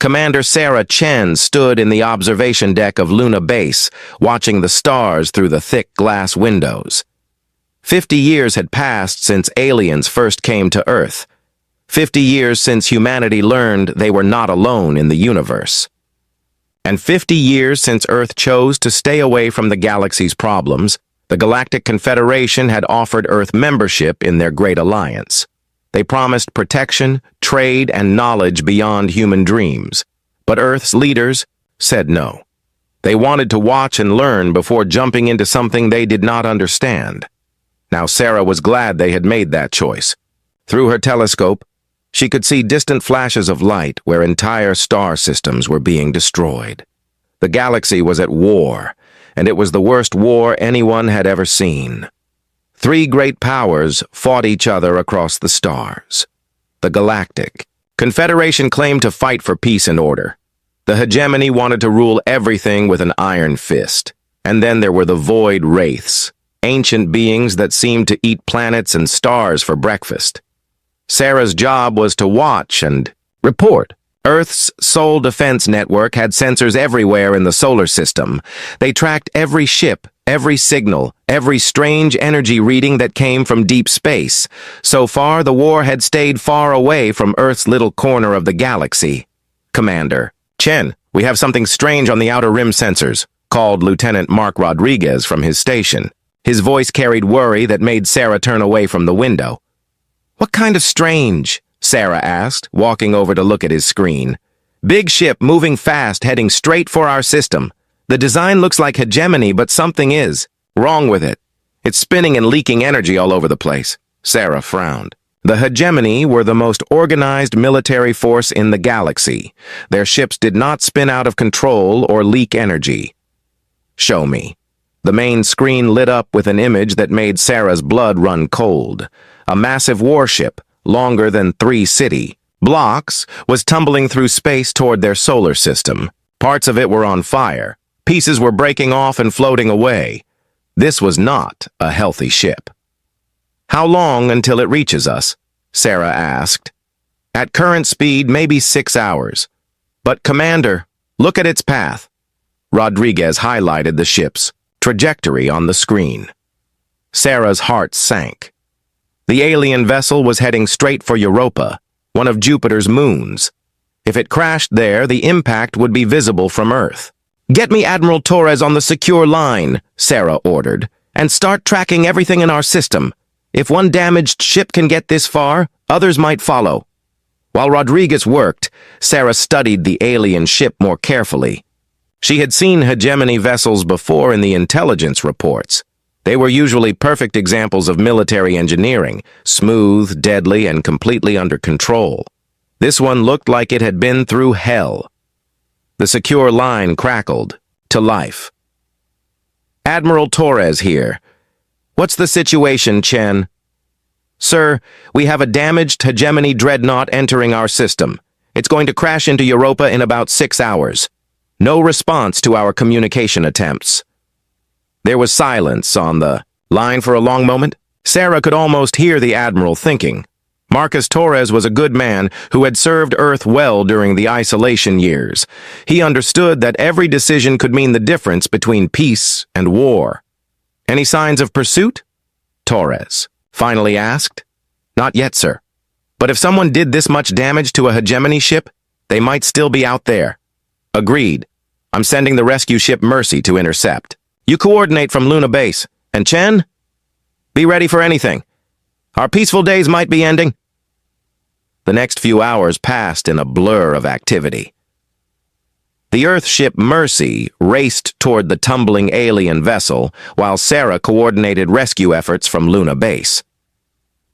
Commander Sarah Chen stood in the observation deck of Luna Base, watching the stars through the thick glass windows. 50 years had passed since aliens first came to Earth. 50 years since humanity learned they were not alone in the universe. And 50 years since Earth chose to stay away from the galaxy's problems, the Galactic Confederation had offered Earth membership in their Great Alliance. They promised protection, trade, and knowledge beyond human dreams. But Earth's leaders said no. They wanted to watch and learn before jumping into something they did not understand. Now Sarah was glad they had made that choice. Through her telescope, she could see distant flashes of light where entire star systems were being destroyed. The galaxy was at war, and it was the worst war anyone had ever seen. 3 great powers fought each other across the stars. The Galactic Confederation claimed to fight for peace and order. The hegemony wanted to rule everything with an iron fist. And then there were the Void Wraiths, ancient beings that seemed to eat planets and stars for breakfast. Sarah's job was to watch and report. Earth's Soul Defense Network had sensors everywhere in the solar system. They tracked every ship, every signal, every strange energy reading that came from deep space. So far, the war had stayed far away from Earth's little corner of the galaxy. Commander Chen, we have something strange on the outer rim sensors, called Lieutenant Mark Rodriguez from his station. His voice carried worry that made Sarah turn away from the window. What kind of strange? Sarah asked, walking over to look at his screen. Big ship moving fast, heading straight for our system. The design looks like hegemony, but something is wrong with it. It's spinning and leaking energy all over the place. Sarah frowned. The hegemony were the most organized military force in the galaxy. Their ships did not spin out of control or leak energy. Show me. The main screen lit up with an image that made Sarah's blood run cold. A massive warship, longer than 3 city blocks, was tumbling through space toward their solar system. Parts of it were on fire. Pieces were breaking off and floating away. This was not a healthy ship. How long until it reaches us? Sarah asked. At current speed, maybe 6 hours. But Commander, look at its path. Rodriguez highlighted the ship's trajectory on the screen. Sarah's heart sank. The alien vessel was heading straight for Europa, one of Jupiter's moons. If it crashed there, the impact would be visible from Earth. Get me Admiral Torres on the secure line, Sarah ordered, and start tracking everything in our system. If one damaged ship can get this far, others might follow. While Rodriguez worked, Sarah studied the alien ship more carefully. She had seen hegemony vessels before in the intelligence reports. They were usually perfect examples of military engineering, smooth, deadly, and completely under control. This one looked like it had been through hell. The secure line crackled to life. Admiral Torres here. What's the situation, Chen? Sir, we have a damaged hegemony dreadnought entering our system. It's going to crash into Europa in about 6 hours. No response to our communication attempts. There was silence on the line for a long moment. Sarah could almost hear the Admiral thinking. Marcus Torres was a good man who had served Earth well during the isolation years. He understood that every decision could mean the difference between peace and war. Any signs of pursuit? Torres finally asked. Not yet, sir. But if someone did this much damage to a hegemony ship, they might still be out there. Agreed. I'm sending the rescue ship Mercy to intercept. You coordinate from Luna Base. And Chen? Be ready for anything. Our peaceful days might be ending. The next few hours passed in a blur of activity. The Earth ship Mercy raced toward the tumbling alien vessel, while Sarah coordinated rescue efforts from Luna Base.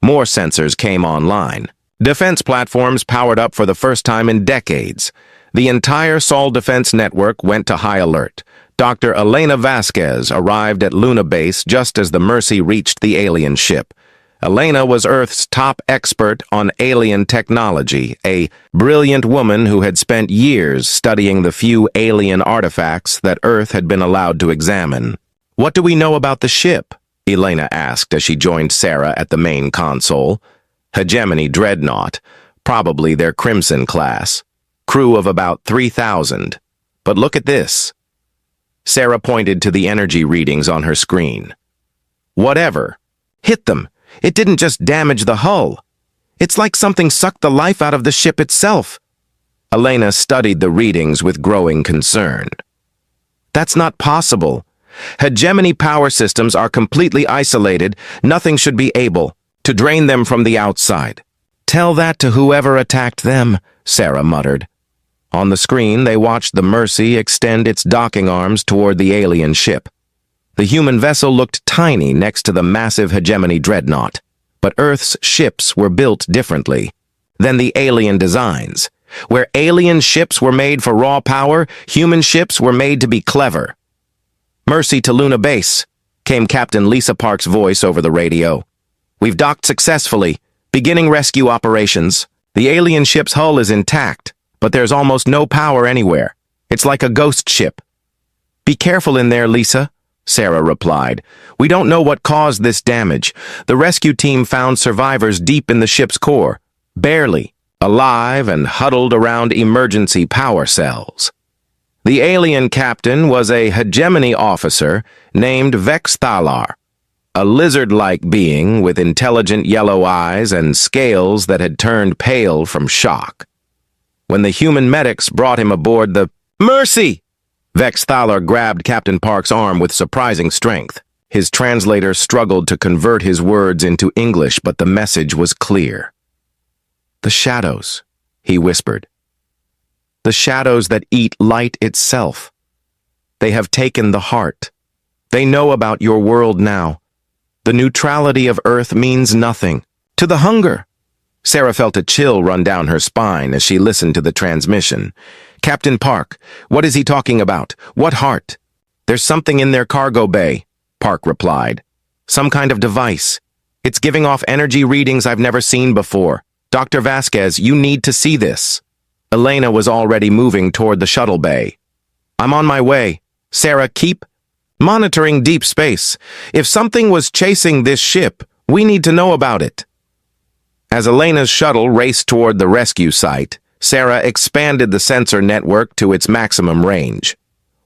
More sensors came online. Defense platforms powered up for the first time in decades. The entire Soul Defense Network went to high alert. Dr. Elena Vasquez arrived at Luna Base just as the Mercy reached the alien ship. Elena was Earth's top expert on alien technology, a brilliant woman who had spent years studying the few alien artifacts that Earth had been allowed to examine. What do we know about the ship? Elena asked as she joined Sarah at the main console. Hegemony Dreadnought, probably their Crimson class. crew of about 3,000. But look at this. Sarah pointed to the energy readings on her screen. Whatever. Hit them. It didn't just damage the hull. It's like something sucked the life out of the ship itself. Elena studied the readings with growing concern. That's not possible. Hegemony power systems are completely isolated. Nothing should be able to drain them from the outside. Tell that to whoever attacked them, Sarah muttered. On the screen, they watched the Mercy extend its docking arms toward the alien ship. The human vessel looked tiny next to the massive hegemony dreadnought, but Earth's ships were built differently than the alien designs. Where alien ships were made for raw power, human ships were made to be clever. "Mercy to Luna Base," came Captain Lisa Park's voice over the radio. "We've docked successfully, beginning rescue operations. The alien ship's hull is intact, but there's almost no power anywhere. It's like a ghost ship." "Be careful in there, Lisa," Sarah replied. "We don't know what caused this damage. The rescue team found survivors deep in the ship's core, barely alive and huddled around emergency power cells." The alien captain was a hegemony officer named Vex Thalar, a lizard-like being with intelligent yellow eyes and scales that had turned pale from shock. When the human medics brought him aboard the Mercy, Vex Thalar grabbed Captain Park's arm with surprising strength. His translator struggled to convert his words into English, but the message was clear. "The shadows," he whispered. "The shadows that eat light itself. They have taken the heart. They know about your world now. The neutrality of Earth means nothing. To the hunger." Sarah felt a chill run down her spine as she listened to the transmission. "Captain Park, what is he talking about? What heart?" "There's something in their cargo bay," Park replied. "Some kind of device. It's giving off energy readings I've never seen before. Dr. Vasquez, you need to see this." Elena was already moving toward the shuttle bay. "I'm on my way. Sarah, keep monitoring deep space. If something was chasing this ship, we need to know about it." As Elena's shuttle raced toward the rescue site, Sarah expanded the sensor network to its maximum range.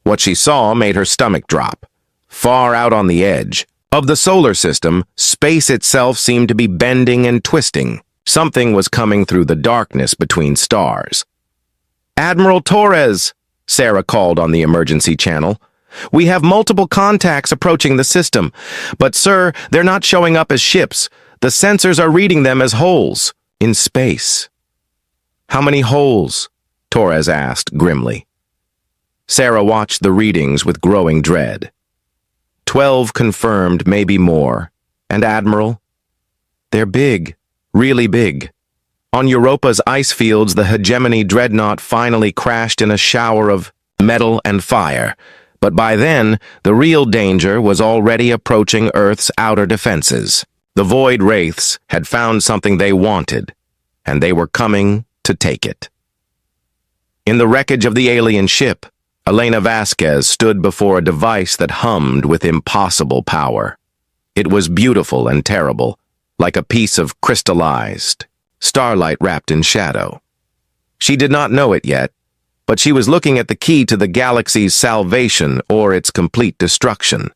What she saw made her stomach drop. Far out on the edge of the solar system, space itself seemed to be bending and twisting. Something was coming through the darkness between stars. "Admiral Torres," Sarah called on the emergency channel. "We have multiple contacts approaching the system, but sir, they're not showing up as ships. The sensors are reading them as holes in space." "How many holes?" Torres asked grimly. Sarah watched the readings with growing dread. 12 confirmed, maybe more. And Admiral? "They're big. Really big." On Europa's ice fields, the hegemony dreadnought finally crashed in a shower of metal and fire. But by then, the real danger was already approaching Earth's outer defenses. The Void Wraiths had found something they wanted, and they were coming to take it. In the wreckage of the alien ship, Elena Vasquez stood before a device that hummed with impossible power. It was beautiful and terrible, like a piece of crystallized starlight wrapped in shadow. She did not know it yet, but she was looking at the key to the galaxy's salvation or its complete destruction.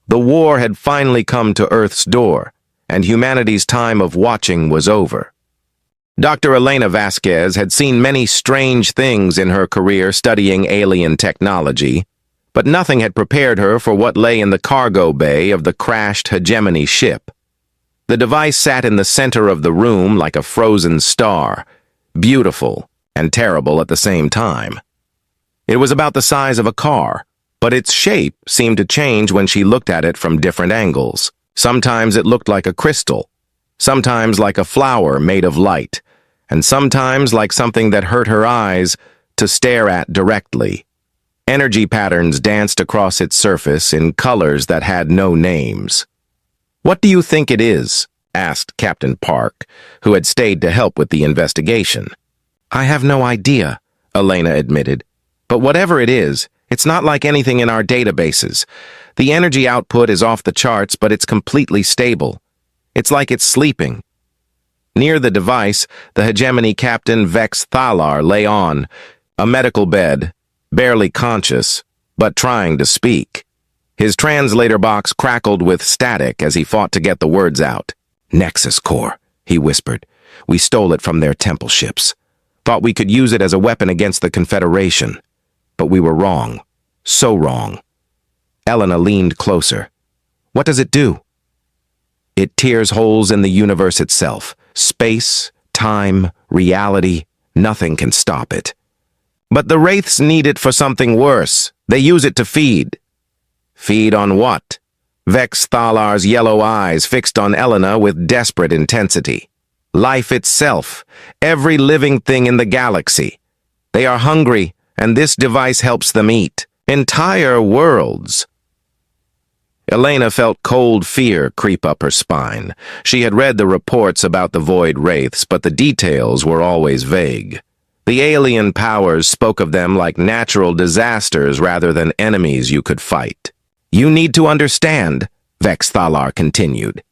The war had finally come to Earth's door, and humanity's time of watching was over. Dr. Elena Vasquez had seen many strange things in her career studying alien technology, but nothing had prepared her for what lay in the cargo bay of the crashed hegemony ship. The device sat in the center of the room like a frozen star, beautiful and terrible at the same time. It was about the size of a car, but its shape seemed to change when she looked at it from different angles. Sometimes it looked like a crystal, sometimes like a flower made of light, and sometimes like something that hurt her eyes to stare at directly. Energy patterns danced across its surface in colors that had no names. "What do you think it is?" asked Captain Park, who had stayed to help with the investigation. "I have no idea," Elena admitted. "But whatever it is, it's not like anything in our databases. The energy output is off the charts, but it's completely stable. It's like it's sleeping." Near the device, the hegemony captain Vex Thalar lay on a medical bed, barely conscious, but trying to speak. His translator box crackled with static as he fought to get the words out. "Nexus core," he whispered. "We stole it from their temple ships. Thought we could use it as a weapon against the Confederation. But we were wrong. So wrong." Elena leaned closer. "What does it do?" "It tears holes in the universe itself. Space, time, reality, nothing can stop it." "But the Wraiths need it for something worse. They use it to feed." "Feed on what?" Vex Thalar's yellow eyes fixed on Elena with desperate intensity. "Life itself, every living thing in the galaxy. They are hungry, and this device helps them eat. Entire worlds." Elena felt cold fear creep up her spine. She had read the reports about the Void Wraiths, but the details were always vague. The alien powers spoke of them like natural disasters rather than enemies you could fight. "You need to understand," Vex Thalar continued.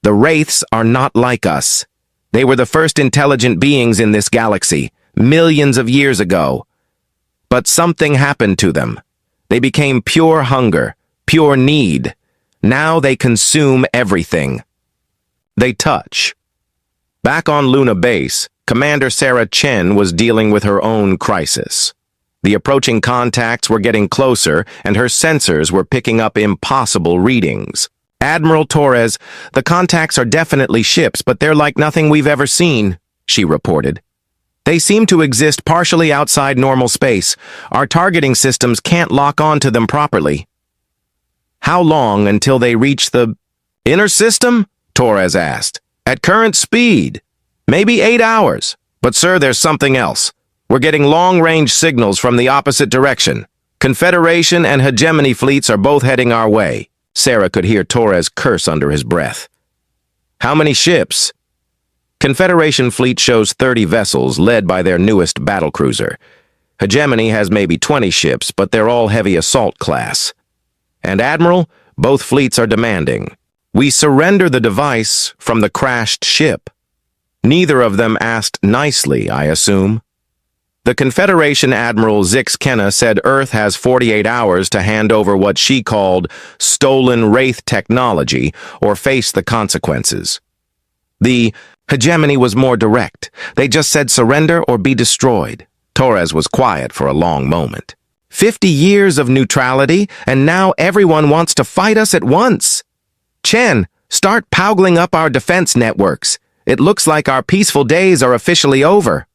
"The Wraiths are not like us. They were the first intelligent beings in this galaxy, millions of years ago. But something happened to them. They became pure hunger, pure need. Now they consume everything. They touch." Back on Luna Base, Commander Sarah Chen was dealing with her own crisis. The approaching contacts were getting closer, and her sensors were picking up impossible readings. "Admiral Torres, the contacts are definitely ships, but they're like nothing we've ever seen," she reported. "They seem to exist partially outside normal space. Our targeting systems can't lock on to them properly." "How long until they reach the inner system?" Torres asked. "At current speed. Maybe 8 hours. But sir, there's something else. We're getting long-range signals from the opposite direction. Confederation and hegemony fleets are both heading our way." Sarah could hear Torres curse under his breath. "How many ships?" "Confederation fleet shows 30 vessels, led by their newest battlecruiser. Hegemony has maybe 20 ships, but they're all heavy assault class. And Admiral, both fleets are demanding. We surrender the device from the crashed ship." Neither of them asked nicely, I assume. The Confederation Admiral Zix Kenna said Earth has 48 hours to hand over what she called stolen Wraith technology or face the consequences. The hegemony was more direct. They just said surrender or be destroyed. Torres was quiet for a long moment. 50 years of neutrality, and now everyone wants to fight us at once. Chen, start powgling up our defense networks. It looks like our peaceful days are officially over.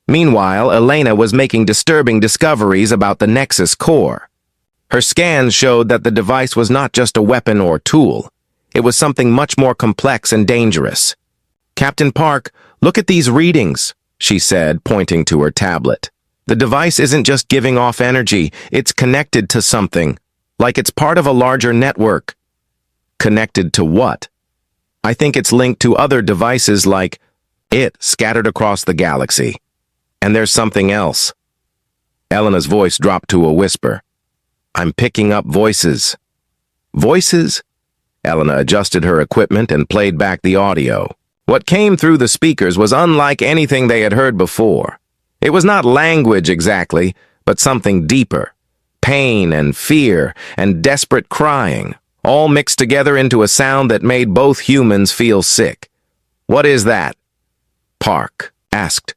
Meanwhile, Elena was making disturbing discoveries about the Nexus core. Her scans showed that the device was not just a weapon or tool. It was something much more complex and dangerous. "Captain Park, look at these readings," she said, pointing to her tablet. "The device isn't just giving off energy, it's connected to something, like it's part of a larger network." "Connected to what?" "I think it's linked to other devices like it scattered across the galaxy. And there's something else." Elena's voice dropped to a whisper. "I'm picking up voices." "Voices?" Elena adjusted her equipment and played back the audio. What came through the speakers was unlike anything they had heard before. It was not language exactly, but something deeper. Pain and fear and desperate crying, all mixed together into a sound that made both humans feel sick. "What is that?" Park asked.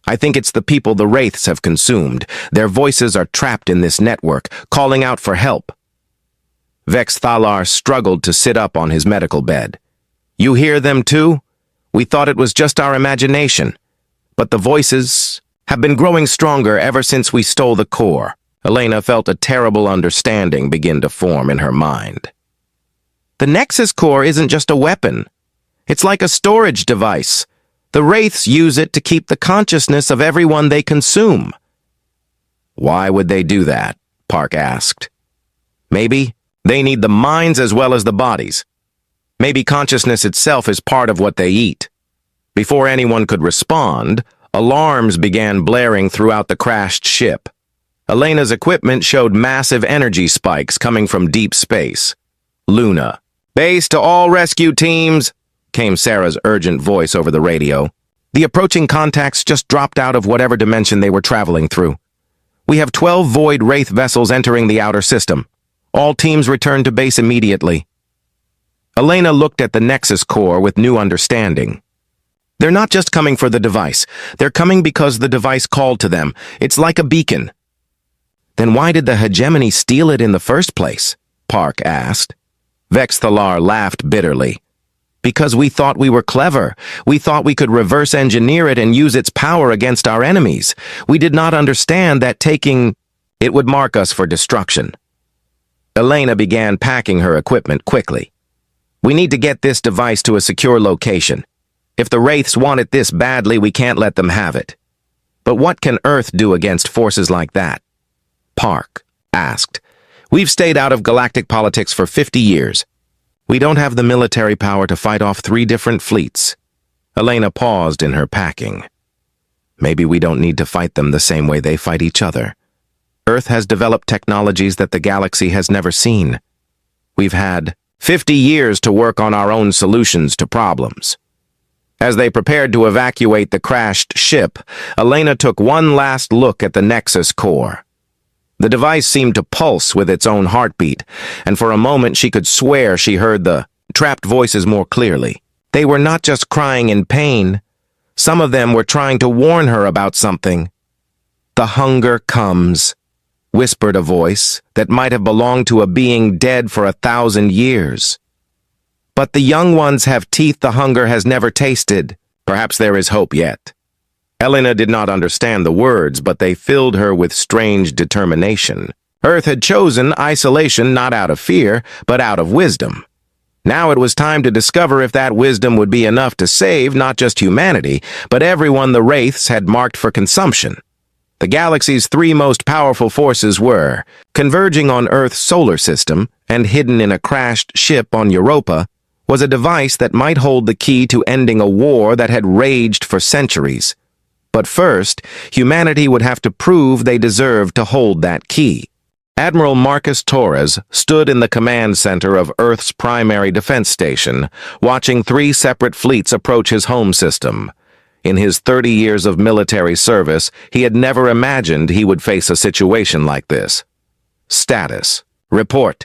"I think it's the people the Wraiths have consumed. Their voices are trapped in this network, calling out for help." Vex Thalar struggled to sit up on his medical bed. "You hear them too? We thought it was just our imagination. But the voices have been growing stronger ever since we stole the core." Elena felt a terrible understanding begin to form in her mind. "The Nexus core isn't just a weapon. It's like a storage device. The Wraiths use it to keep the consciousness of everyone they consume." "Why would they do that?" Park asked. "Maybe they need the minds as well as the bodies. Maybe consciousness itself is part of what they eat." Before anyone could respond, alarms began blaring throughout the crashed ship. Elena's equipment showed massive energy spikes coming from deep space. "Luna. Base to all rescue teams. came Sarah's urgent voice over the radio. "The approaching contacts just dropped out of whatever dimension they were traveling through. We have 12 Void Wraith vessels entering the outer system. All teams return to base immediately." Elena looked at the Nexus core with new understanding. "They're not just coming for the device. They're coming because the device called to them. It's like a beacon." "Then why did the hegemony steal it in the first place?" Park asked. Vex Thalar laughed bitterly. "Because we thought we were clever. We thought we could reverse engineer it and use its power against our enemies. We did not understand that taking it would mark us for destruction." Elena began packing her equipment quickly. "We need to get this device to a secure location. If the Wraiths want it this badly, we can't let them have it." "But what can Earth do against forces like that?" Park asked. "We've stayed out of galactic politics for 50 years. We don't have the military power to fight off 3 different fleets." Elena paused in her packing. "Maybe we don't need to fight them the same way they fight each other. Earth has developed technologies that the galaxy has never seen. We've had 50 years to work on our own solutions to problems." As they prepared to evacuate the crashed ship, Elena took one last look at the Nexus core. The device seemed to pulse with its own heartbeat, and for a moment she could swear she heard the trapped voices more clearly. They were not just crying in pain. Some of them were trying to warn her about something. "The hunger comes," whispered a voice that might have belonged to a being dead for 1,000 years. "But the young ones have teeth the hunger has never tasted. Perhaps there is hope yet." Elena did not understand the words, but they filled her with strange determination. Earth had chosen isolation not out of fear, but out of wisdom. Now it was time to discover if that wisdom would be enough to save not just humanity, but everyone the Wraiths had marked for consumption. The galaxy's 3 most powerful forces were converging on Earth's solar system, and hidden in a crashed ship on Europa was a device that might hold the key to ending a war that had raged for centuries. But first, humanity would have to prove they deserved to hold that key. Admiral Marcus Torres stood in the command center of Earth's primary defense station, watching 3 separate fleets approach his home system. In his 30 years of military service, he had never imagined he would face a situation like this. "Status. Report,"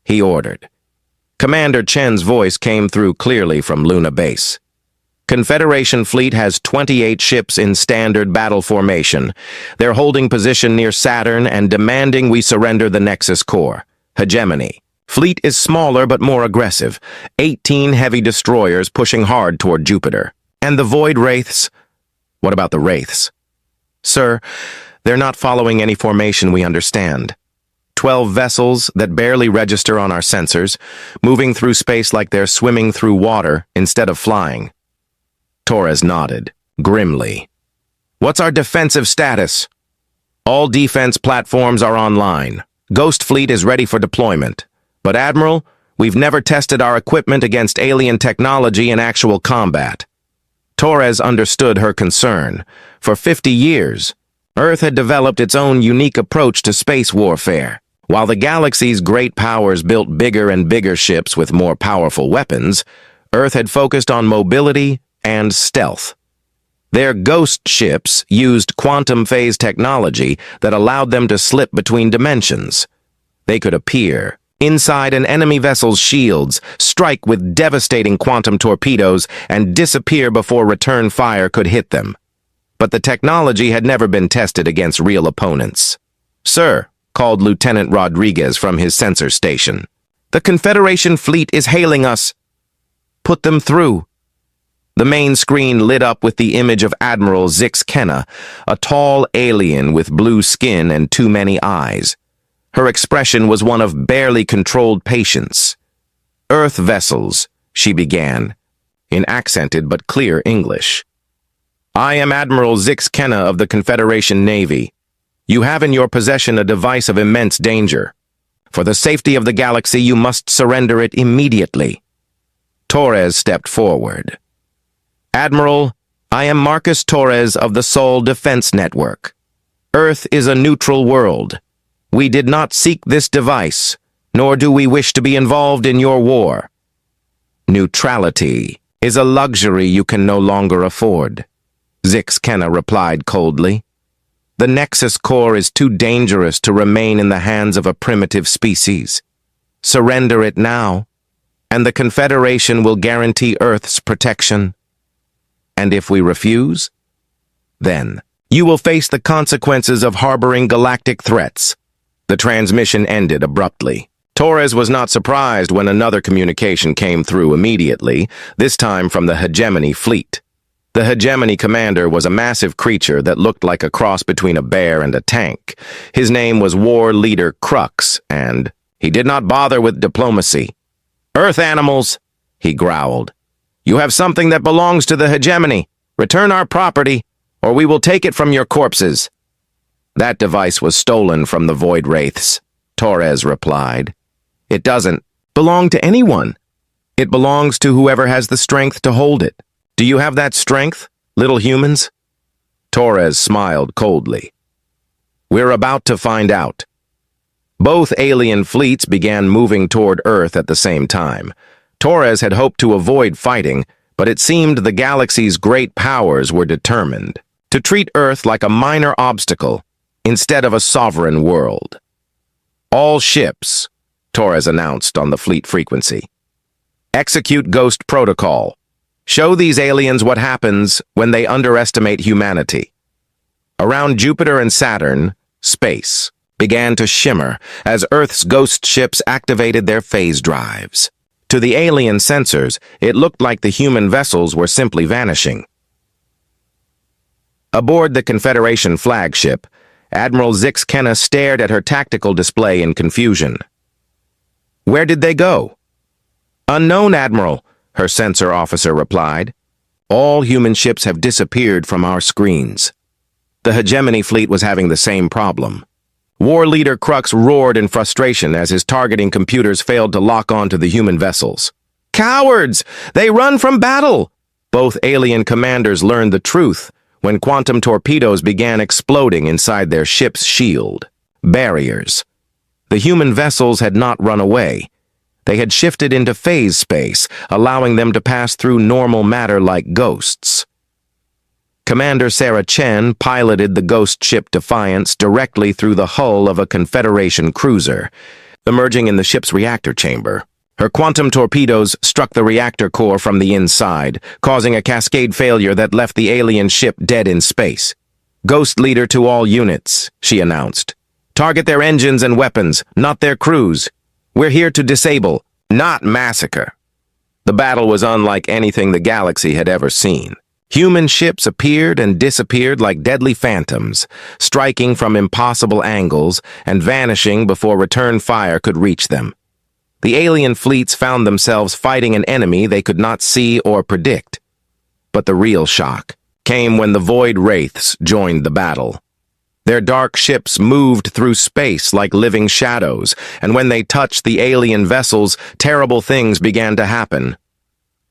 he ordered. Commander Chen's voice came through clearly from Luna Base. "Confederation fleet has 28 ships in standard battle formation. They're holding position near Saturn and demanding we surrender the Nexus core. Hegemony. Fleet is smaller but more aggressive. 18 heavy destroyers pushing hard toward Jupiter. And the Void Wraiths?" "What about the Wraiths?" "Sir, they're not following any formation we understand. 12 vessels that barely register on our sensors, moving through space like they're swimming through water instead of flying." Torres nodded, grimly. "What's our defensive status?" "All defense platforms are online. Ghost Fleet is ready for deployment. But Admiral, we've never tested our equipment against alien technology in actual combat." Torres understood her concern. For 50 years, Earth had developed its own unique approach to space warfare. While the galaxy's great powers built bigger and bigger ships with more powerful weapons, Earth had focused on mobility and stealth. Their ghost ships used quantum phase technology that allowed them to slip between dimensions. They could appear inside an enemy vessel's shields, strike with devastating quantum torpedoes, and disappear before return fire could hit them. But the technology had never been tested against real opponents. "Sir," called Lieutenant Rodriguez from his sensor station, "the Confederation fleet is hailing us." "Put them through." The main screen lit up with the image of Admiral Zix Kenna, a tall alien with blue skin and too many eyes. Her expression was one of barely controlled patience. "Earth vessels," she began, in accented but clear English. "I am Admiral Zix Kenna of the Confederation Navy. You have in your possession a device of immense danger. For the safety of the galaxy, you must surrender it immediately." Torres stepped forward. "Admiral, I am Marcus Torres of the Sol Defense Network. Earth is a neutral world. We did not seek this device, nor do we wish to be involved in your war." "Neutrality," is a luxury you can no longer afford. Zix-Kenna replied coldly. The Nexus core is too dangerous to remain in the hands of a primitive species. Surrender it now, and the Confederation will guarantee Earth's protection. And if we refuse, then you will face the consequences of harboring galactic threats. The transmission ended abruptly. Torres was not surprised when another communication came through immediately, this time from the Hegemony fleet. The Hegemony commander was a massive creature that looked like a cross between a bear and a tank. His name was War Leader Crux, and he did not bother with diplomacy. "Earth animals," he growled. "You have something that belongs to the Hegemony. Return our property, or we will take it from your corpses." "That device was stolen from the Void Wraiths," Torres replied. "It doesn't belong to anyone. It belongs to whoever has the strength to hold it. Do you have that strength, little humans?" Torres smiled coldly. "We're about to find out." Both alien fleets began moving toward Earth at the same time. Torres had hoped to avoid fighting, but it seemed the galaxy's great powers were determined to treat Earth like a minor obstacle instead of a sovereign world. "All ships," Torres announced on the fleet frequency. "Execute Ghost Protocol. Show these aliens what happens when they underestimate humanity." Around Jupiter and Saturn, space began to shimmer as Earth's ghost ships activated their phase drives. To the alien sensors, it looked like the human vessels were simply vanishing. Aboard the Confederation flagship, Admiral Zix-Kenna stared at her tactical display in confusion. "Where did they go?" "Unknown, Admiral," her sensor officer replied. "All human ships have disappeared from our screens." The Hegemony fleet was having the same problem. War Leader Crux roared in frustration as his targeting computers failed to lock onto the human vessels. "Cowards! They run from battle!" Both alien commanders learned the truth when quantum torpedoes began exploding inside their ship's shield. Barriers. The human vessels had not run away. They had shifted into phase space, allowing them to pass through normal matter like ghosts. Commander Sarah Chen piloted the ghost ship Defiance directly through the hull of a Confederation cruiser, emerging in the ship's reactor chamber. Her quantum torpedoes struck the reactor core from the inside, causing a cascade failure that left the alien ship dead in space. "Ghost Leader to all units," she announced. "Target their engines and weapons, not their crews. We're here to disable, not massacre." The battle was unlike anything the galaxy had ever seen. Human ships appeared and disappeared like deadly phantoms, striking from impossible angles and vanishing before return fire could reach them. The alien fleets found themselves fighting an enemy they could not see or predict. But the real shock came when the Void Wraiths joined the battle. Their dark ships moved through space like living shadows, and when they touched the alien vessels, terrible things began to happen.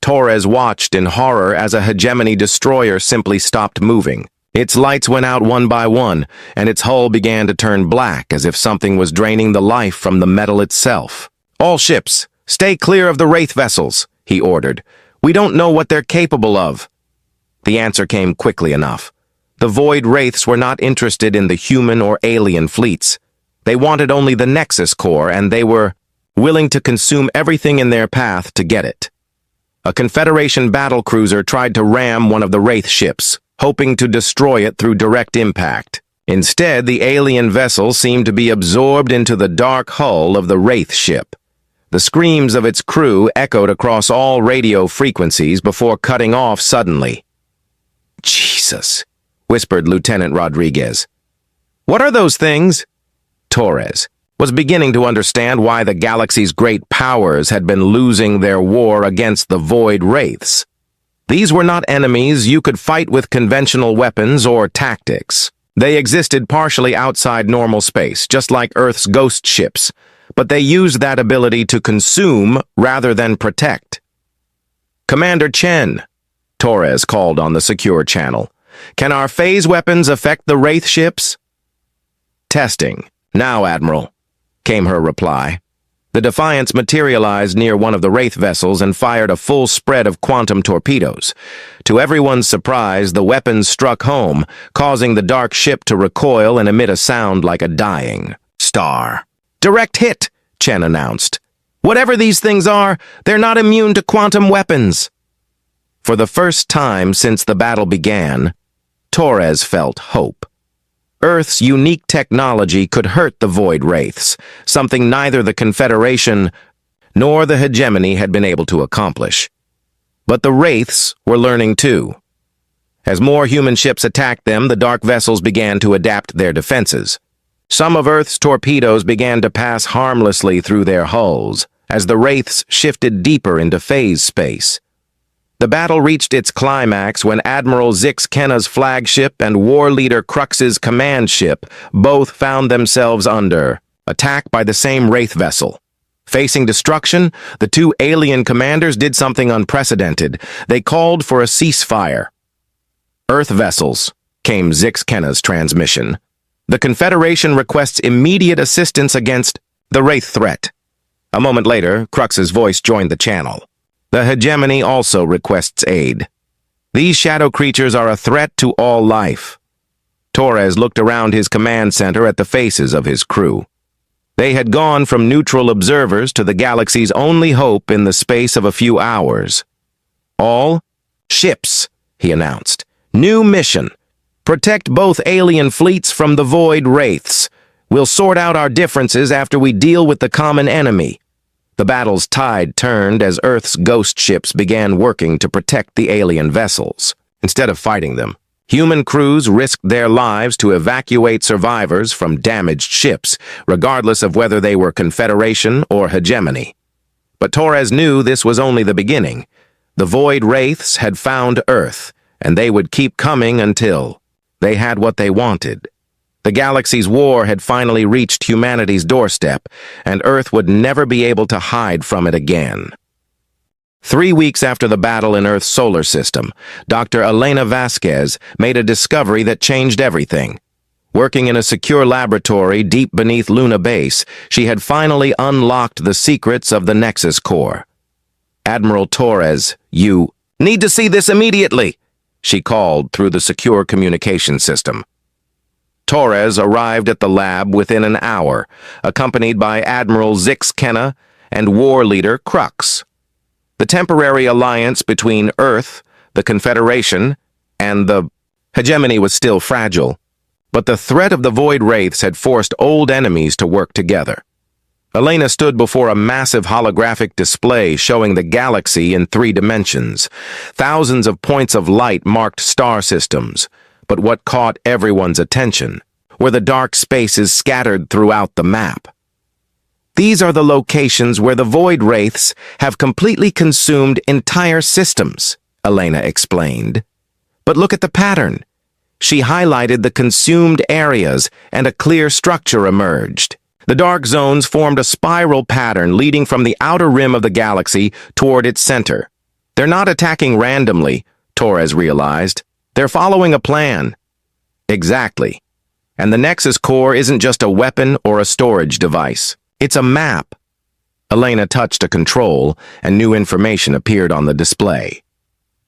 Torres watched in horror as a Hegemony destroyer simply stopped moving. Its lights went out one by one, and its hull began to turn black as if something was draining the life from the metal itself. "All ships, stay clear of the Wraith vessels," he ordered. "We don't know what they're capable of." The answer came quickly enough. The Void Wraiths were not interested in the human or alien fleets. They wanted only the Nexus core, and they were willing to consume everything in their path to get it. A Confederation battlecruiser tried to ram one of the Wraith ships, hoping to destroy it through direct impact. Instead, the alien vessel seemed to be absorbed into the dark hull of the Wraith ship. The screams of its crew echoed across all radio frequencies before cutting off suddenly. "Jesus," whispered Lieutenant Rodriguez. "What are those things?" Torres was beginning to understand why the galaxy's great powers had been losing their war against the Void Wraiths. These were not enemies you could fight with conventional weapons or tactics. They existed partially outside normal space, just like Earth's ghost ships, but they used that ability to consume rather than protect. "Commander Chen," Torres called on the secure channel, "can our phase weapons affect the Wraith ships?" "Testing. Now, Admiral," came her reply. The Defiance materialized near one of the Wraith vessels and fired a full spread of quantum torpedoes. To everyone's surprise, the weapons struck home, causing the dark ship to recoil and emit a sound like a dying star. "Direct hit," Chen announced. "Whatever these things are, they're not immune to quantum weapons." For the first time since the battle began, Torres felt hope. Earth's unique technology could hurt the Void Wraiths, something neither the Confederation nor the hegemony had been able to accomplish. But the Wraiths were learning too. As more human ships attacked them, the dark vessels began to adapt their defenses. Some of Earth's torpedoes began to pass harmlessly through their hulls, as the Wraiths shifted deeper into phase space. The battle reached its climax when Admiral Zix Kenna's flagship and war leader Crux's command ship both found themselves under attack by the same Wraith vessel. Facing destruction, the two alien commanders did something unprecedented. They called for a ceasefire. "Earth vessels," came Zix Kenna's transmission. "The Confederation requests immediate assistance against the Wraith threat." A moment later, Crux's voice joined the channel. "The hegemony also requests aid. These shadow creatures are a threat to all life." Torres looked around his command center at the faces of his crew. They had gone from neutral observers to the galaxy's only hope in the space of a few hours. "All ships," he announced. "New mission. Protect both alien fleets from the Void Wraiths. We'll sort out our differences after we deal with the common enemy." The battle's tide turned as Earth's ghost ships began working to protect the alien vessels. Instead of fighting them, human crews risked their lives to evacuate survivors from damaged ships, regardless of whether they were Confederation or hegemony. But Torres knew this was only the beginning. The Void Wraiths had found Earth, and they would keep coming until they had what they wanted. The galaxy's war had finally reached humanity's doorstep, and Earth would never be able to hide from it again. 3 weeks after the battle in Earth's solar system, Dr. Elena Vasquez made a discovery that changed everything. Working in a secure laboratory deep beneath Luna Base, she had finally unlocked the secrets of the Nexus Core. "Admiral Torres, you need to see this immediately," she called through the secure communication system. Torres arrived at the lab within an hour, accompanied by Admiral Zix Kenna and war leader Crux. The temporary alliance between Earth, the Confederation, and the hegemony was still fragile, but the threat of the Void Wraiths had forced old enemies to work together. Elena stood before a massive holographic display showing the galaxy in 3 dimensions. Thousands of points of light marked star systems, but what caught everyone's attention were the dark spaces scattered throughout the map. "These are the locations where the Void Wraiths have completely consumed entire systems," Elena explained. "But look at the pattern." She highlighted the consumed areas, and a clear structure emerged. The dark zones formed a spiral pattern leading from the outer rim of the galaxy toward its center. "They're not attacking randomly," Torres realized. "They're following a plan." Exactly. And the Nexus Core isn't just a weapon or a storage device. It's a map. Elena touched a control, and new information appeared on the display.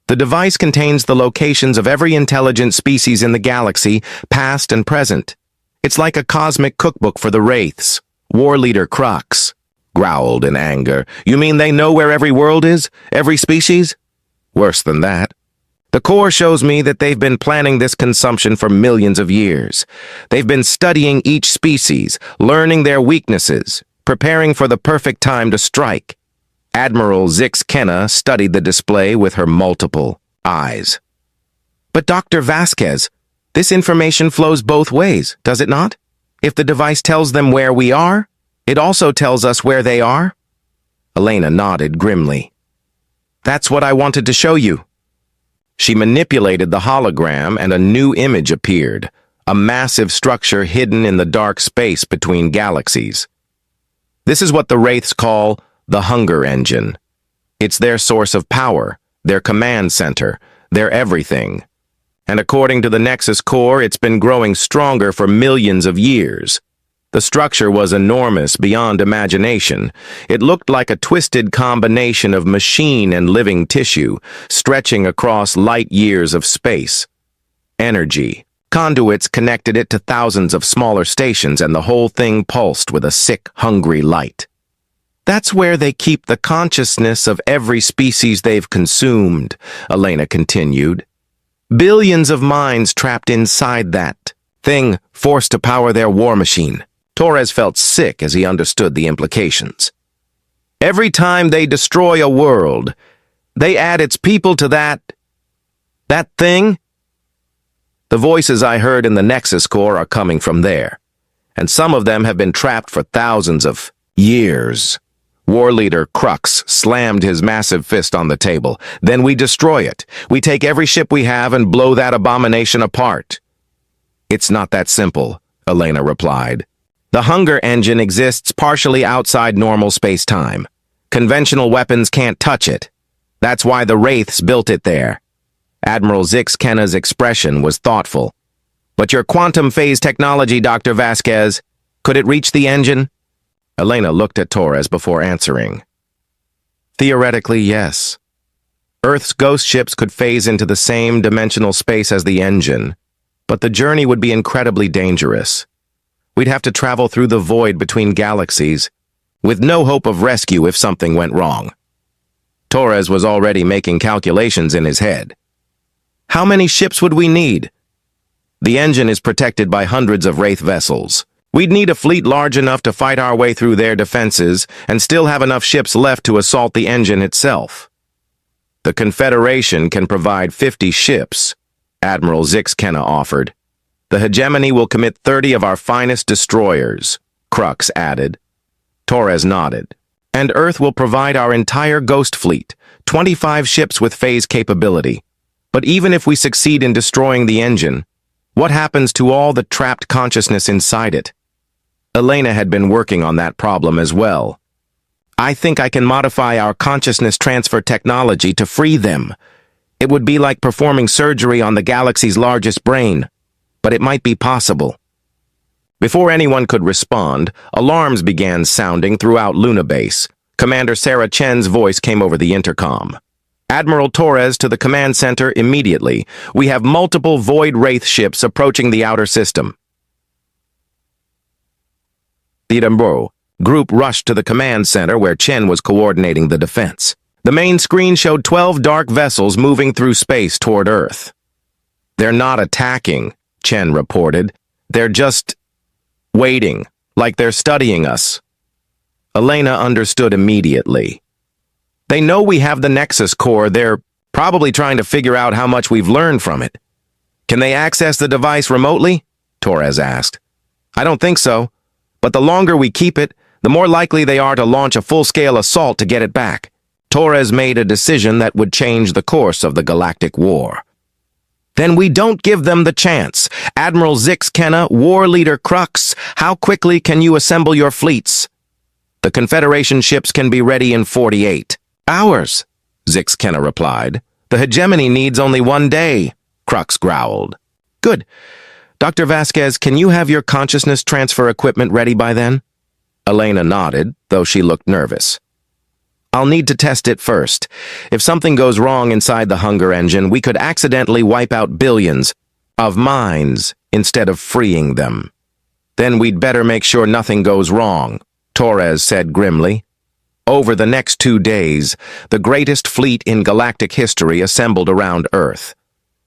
The device contains the locations of every intelligent species in the galaxy, past and present. It's like a cosmic cookbook for the Wraiths. War leader Crux growled in anger. "You mean they know where every world is? Every species?" "Worse than that. The core shows me that they've been planning this consumption for millions of years. They've been studying each species, learning their weaknesses, preparing for the perfect time to strike." Admiral Zix Kenna studied the display with her multiple eyes. "But Dr. Vasquez, this information flows both ways, does it not? If the device tells them where we are, it also tells us where they are?" Elena nodded grimly. "That's what I wanted to show you." She manipulated the hologram and a new image appeared, a massive structure hidden in the dark space between galaxies. This is what the Wraiths call the Hunger Engine. It's their source of power, their command center, their everything. And according to the Nexus Core, it's been growing stronger for millions of years. The structure was enormous beyond imagination. It looked like a twisted combination of machine and living tissue, stretching across light years of space. Energy. Conduits connected it to thousands of smaller stations, and the whole thing pulsed with a sick, hungry light. That's where they keep the consciousness of every species they've consumed, Elena continued. Billions of minds trapped inside that thing, forced to power their war machine. Torres felt sick as he understood the implications. Every time they destroy a world, they add its people to that thing? The voices I heard in the Nexus Core are coming from there, and some of them have been trapped for thousands of years. War leader Crux slammed his massive fist on the table. Then we destroy it. We take every ship we have and blow that abomination apart. It's not that simple, Elena replied. The hunger engine exists partially outside normal space-time. Conventional weapons can't touch it. That's why the Wraiths built it there. Admiral Zix-Kenna's expression was thoughtful. But your quantum phase technology, Dr. Vasquez, could it reach the engine? Elena looked at Torres before answering. Theoretically, yes. Earth's ghost ships could phase into the same dimensional space as the engine, but the journey would be incredibly dangerous. We'd have to travel through the void between galaxies, with no hope of rescue if something went wrong. Torres was already making calculations in his head. How many ships would we need? The engine is protected by hundreds of Wraith vessels. We'd need a fleet large enough to fight our way through their defenses and still have enough ships left to assault the engine itself. The Confederation can provide 50 ships, Admiral Zix-Kenna offered. The hegemony will commit 30 of our finest destroyers, Crux added. Torres nodded. And Earth will provide our entire ghost fleet, 25 ships with phase capability. But even if we succeed in destroying the engine, what happens to all the trapped consciousness inside it? Elena had been working on that problem as well. I think I can modify our consciousness transfer technology to free them. It would be like performing surgery on the galaxy's largest brain, but it might be possible. Before anyone could respond, alarms began sounding throughout Luna Base. Commander Sarah Chen's voice came over the intercom. Admiral Torres to the command center immediately. We have multiple Void Wraith ships approaching the outer system. The Edinburgh group rushed to the command center where Chen was coordinating the defense. The main screen showed 12 dark vessels moving through space toward Earth. They're not attacking, Chen reported. They're just waiting, like they're studying us. Elena understood immediately. They know we have the Nexus Core. They're probably trying to figure out how much we've learned from it. Can they access the device remotely? Torres asked. I don't think so, but the longer we keep it, the more likely they are to launch a full-scale assault to get it back. Torres made a decision that would change the course of the galactic war. Then we don't give them the chance. Admiral Zix-Kenna, War Leader Crux, how quickly can you assemble your fleets? The Confederation ships can be ready in 48 hours, Zix-Kenna replied. The hegemony needs only 1 day, Crux growled. Good. Dr. Vasquez, can you have your consciousness transfer equipment ready by then? Elena nodded, though she looked nervous. I'll need to test it first. If something goes wrong inside the hunger engine, we could accidentally wipe out billions of minds instead of freeing them. Then we'd better make sure nothing goes wrong, Torres said grimly. Over the next 2 days, the greatest fleet in galactic history assembled around Earth.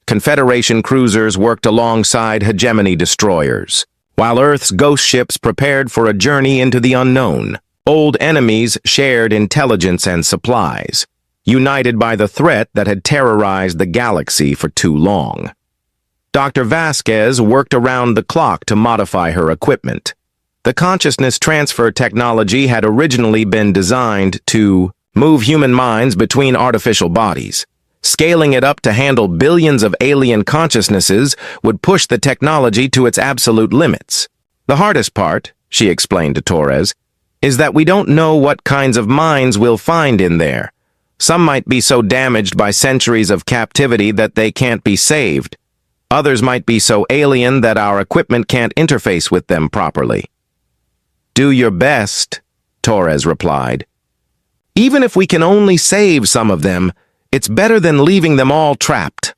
Confederation cruisers worked alongside hegemony destroyers, while Earth's ghost ships prepared for a journey into the unknown. Old enemies shared intelligence and supplies, united by the threat that had terrorized the galaxy for too long. Dr. Vasquez worked around the clock to modify her equipment. The consciousness transfer technology had originally been designed to move human minds between artificial bodies. Scaling it up to handle billions of alien consciousnesses would push the technology to its absolute limits. The hardest part, she explained to Torres, is that we don't know what kinds of minds we'll find in there. Some might be so damaged by centuries of captivity that they can't be saved. Others might be so alien that our equipment can't interface with them properly. Do your best, Torres replied. Even if we can only save some of them, it's better than leaving them all trapped.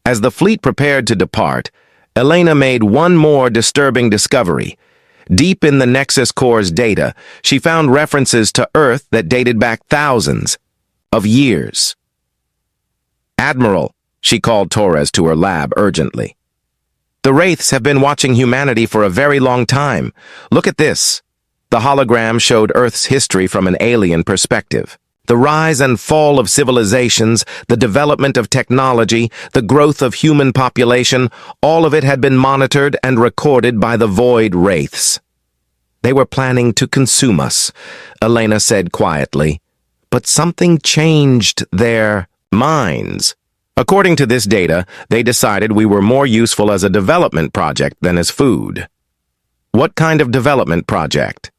As the fleet prepared to depart, Elena made one more disturbing discovery. Deep in the Nexus Core's data, she found references to Earth that dated back thousands of years. Admiral, she called Torres to her lab urgently. The Wraiths have been watching humanity for a very long time. Look at this. The hologram showed Earth's history from an alien perspective. The rise and fall of civilizations, the development of technology, the growth of human population, all of it had been monitored and recorded by the Void Wraiths. They were planning to consume us, Elena said quietly. But something changed their minds. According to this data, they decided we were more useful as a development project than as food. What kind of development project?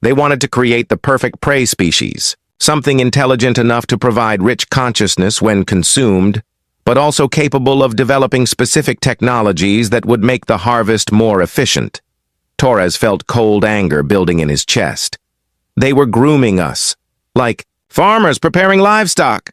They wanted to create the perfect prey species, something intelligent enough to provide rich consciousness when consumed, but also capable of developing specific technologies that would make the harvest more efficient. Torres felt cold anger building in his chest. They were grooming us, like farmers preparing livestock.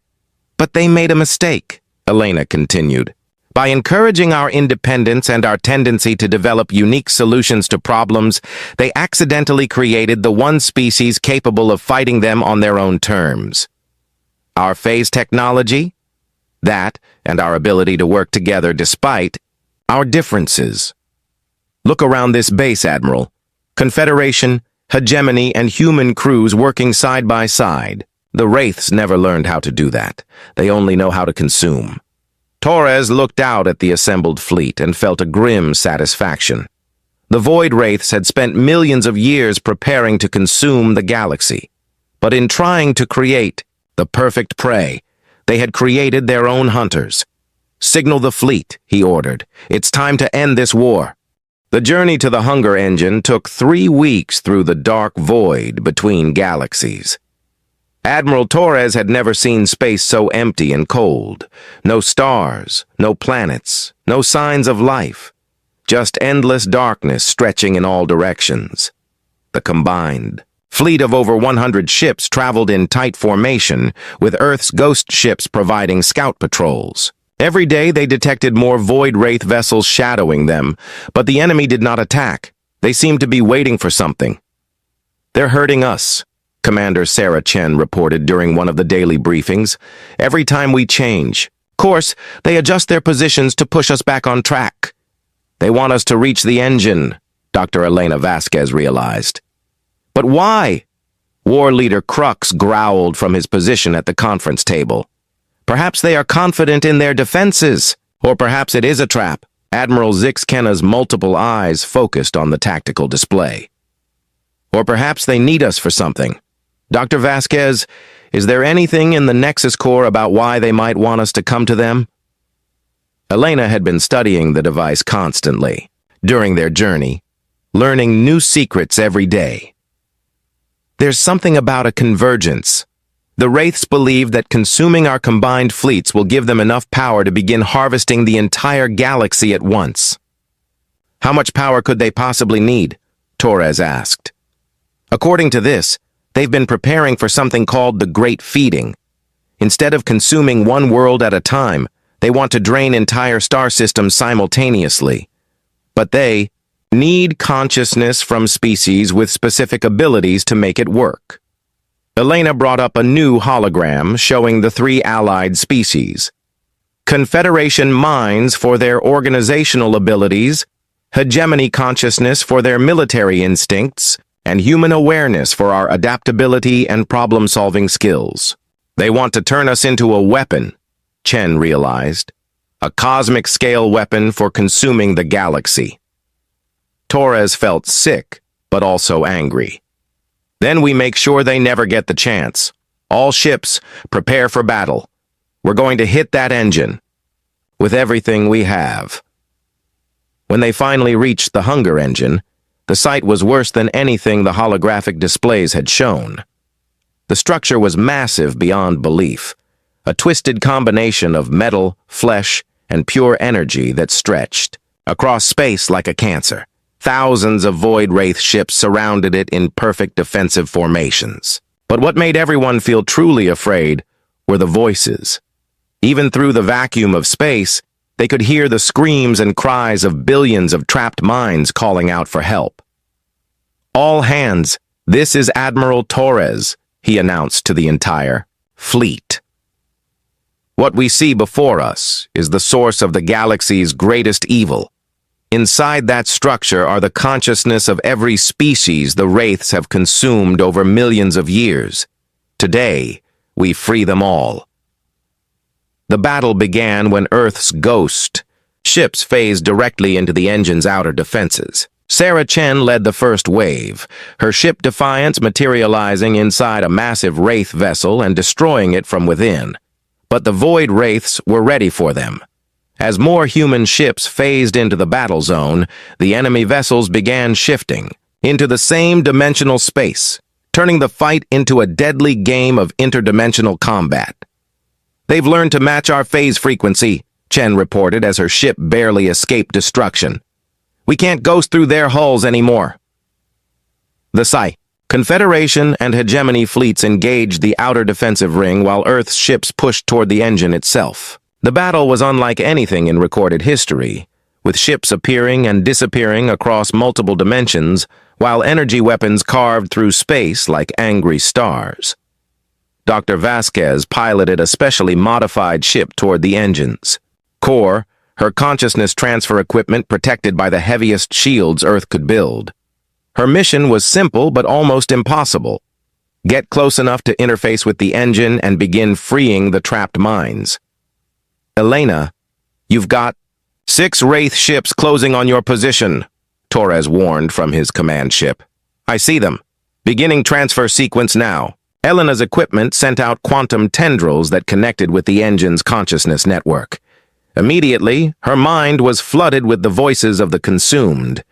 But they made a mistake, Elena continued. By encouraging our independence and our tendency to develop unique solutions to problems, they accidentally created the one species capable of fighting them on their own terms. Our phase technology? That, and our ability to work together despite our differences. Look around this base, Admiral. Confederation, hegemony, and human crews working side by side. The Wraiths never learned how to do that. They only know how to consume. Torres looked out at the assembled fleet and felt a grim satisfaction. The Void Wraiths had spent millions of years preparing to consume the galaxy. But in trying to create the perfect prey, they had created their own hunters. Signal the fleet, he ordered. It's time to end this war. The journey to the Hunger Engine took 3 weeks through the dark void between galaxies. Admiral Torres had never seen space so empty and cold. No stars, no planets, no signs of life. Just endless darkness stretching in all directions. The combined fleet of over 100 ships traveled in tight formation, with Earth's ghost ships providing scout patrols. Every day they detected more Void Wraith vessels shadowing them, but the enemy did not attack. They seemed to be waiting for something. They're hurting us, Commander Sarah Chen reported during one of the daily briefings. Every time we change course, they adjust their positions to push us back on track. They want us to reach the engine, Dr. Elena Vasquez realized. But why? War Leader Crux growled from his position at the conference table. Perhaps they are confident in their defenses, or perhaps it is a trap. Admiral Zixkenna's multiple eyes focused on the tactical display. Or perhaps they need us for something. Dr. Vasquez, is there anything in the Nexus Core about why they might want us to come to them? Elena had been studying the device constantly, during their journey, learning new secrets every day. There's something about a convergence. The Wraiths believe that consuming our combined fleets will give them enough power to begin harvesting the entire galaxy at once. How much power could they possibly need? Torres asked. According to this, they've been preparing for something called the Great Feeding. Instead of consuming one world at a time, they want to drain entire star systems simultaneously. But they need consciousness from species with specific abilities to make it work. Elena brought up a new hologram showing the 3 allied species. Confederation minds for their organizational abilities, hegemony consciousness for their military instincts, and human awareness for our adaptability and problem-solving skills. They want to turn us into a weapon, Chen realized. A cosmic-scale weapon for consuming the galaxy. Torres felt sick, but also angry. Then we make sure they never get the chance. All ships, prepare for battle. We're going to hit that engine. With everything we have. When they finally reached the Hunger Engine, the sight was worse than anything the holographic displays had shown. The structure was massive beyond belief, a twisted combination of metal, flesh, and pure energy that stretched across space like a cancer. Thousands of Void Wraith ships surrounded it in perfect defensive formations. But what made everyone feel truly afraid were the voices. Even through the vacuum of space, they could hear the screams and cries of billions of trapped minds calling out for help. "All hands, this is Admiral Torres," he announced to the entire fleet. "What we see before us is the source of the galaxy's greatest evil. Inside that structure are the consciousness of every species the Wraiths have consumed over millions of years. Today, we free them all." The battle began when Earth's ghost ships phased directly into the engine's outer defenses. Sarah Chen led the first wave, her ship Defiance materializing inside a massive Wraith vessel and destroying it from within. But the Void Wraiths were ready for them. As more human ships phased into the battle zone, the enemy vessels began shifting into the same dimensional space, turning the fight into a deadly game of interdimensional combat. "They've learned to match our phase frequency," Chen reported as her ship barely escaped destruction. "We can't ghost through their hulls anymore." The SCI, Confederation and Hegemony fleets engaged the outer defensive ring while Earth's ships pushed toward the engine itself. The battle was unlike anything in recorded history, with ships appearing and disappearing across multiple dimensions, while energy weapons carved through space like angry stars. Dr. Vasquez piloted a specially modified ship toward the engines. Core, her consciousness transfer equipment protected by the heaviest shields Earth could build. Her mission was simple but almost impossible. Get close enough to interface with the engine and begin freeing the trapped minds. "Elena, you've got 6 Wraith ships closing on your position," Torres warned from his command ship. "I see them. Beginning transfer sequence now." Elena's equipment sent out quantum tendrils that connected with the engine's consciousness network. Immediately, her mind was flooded with the voices of the consumed.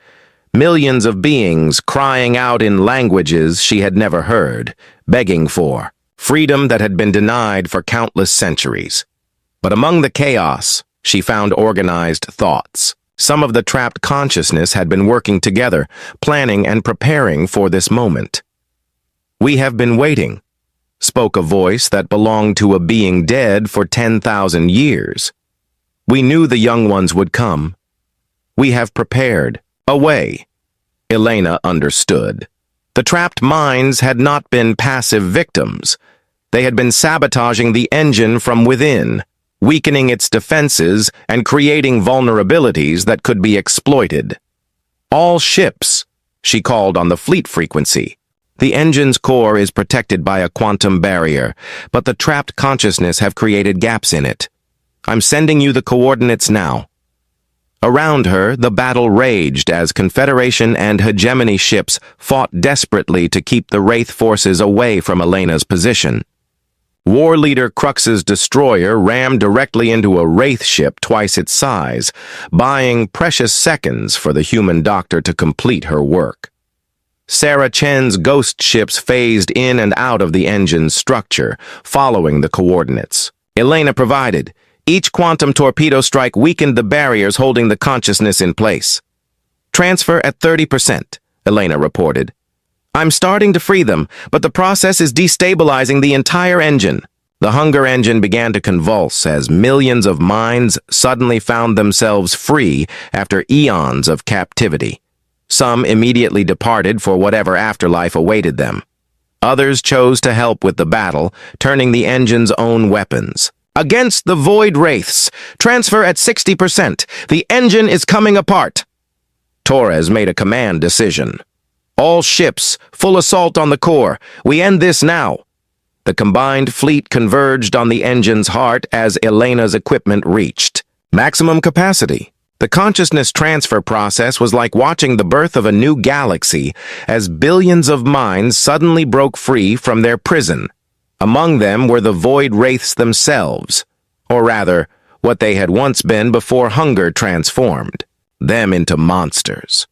Millions of beings crying out in languages she had never heard, begging for freedom that had been denied for countless centuries. But among the chaos, she found organized thoughts. Some of the trapped consciousness had been working together, planning and preparing for this moment. "We have been waiting," spoke a voice that belonged to a being dead for 10,000 years. "We knew the young ones would come. We have prepared a way." Elena understood. The trapped minds had not been passive victims. They had been sabotaging the engine from within, weakening its defenses and creating vulnerabilities that could be exploited. "All ships," she called on the fleet frequency. "The engine's core is protected by a quantum barrier, but the trapped consciousness have created gaps in it. I'm sending you the coordinates now." Around her, the battle raged as Confederation and Hegemony ships fought desperately to keep the Wraith forces away from Elena's position. War Leader Crux's destroyer rammed directly into a Wraith ship twice its size, buying precious seconds for the human doctor to complete her work. Sarah Chen's ghost ships phased in and out of the engine's structure, following the coordinates Elena provided. Each quantum torpedo strike weakened the barriers holding the consciousness in place. "Transfer at 30%, Elena reported. "I'm starting to free them, but the process is destabilizing the entire engine." The hunger engine began to convulse as millions of minds suddenly found themselves free after eons of captivity. Some immediately departed for whatever afterlife awaited them. Others chose to help with the battle, turning the engine's own weapons. "Against the Void Wraiths, transfer at 60%. The engine is coming apart." Torres made a command decision. "All ships, full assault on the core. We end this now." The combined fleet converged on the engine's heart as Elena's equipment reached maximum capacity. The consciousness transfer process was like watching the birth of a new galaxy as billions of minds suddenly broke free from their prison. Among them were the Void Wraiths themselves, or rather, what they had once been before hunger transformed them into monsters.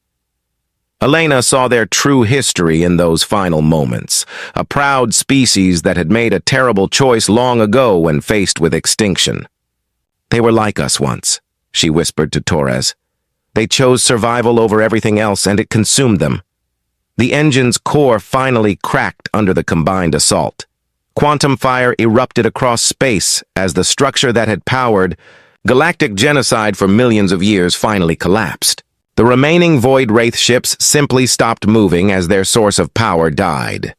Elena saw their true history in those final moments, a proud species that had made a terrible choice long ago when faced with extinction. "They were like us once," she whispered to Torres. They chose survival over everything else, and it consumed them. The engine's core finally cracked under the combined assault. Quantum fire erupted across space as the structure that had powered galactic genocide for millions of years finally collapsed. The remaining Void Wraith ships simply stopped moving as their source of power died.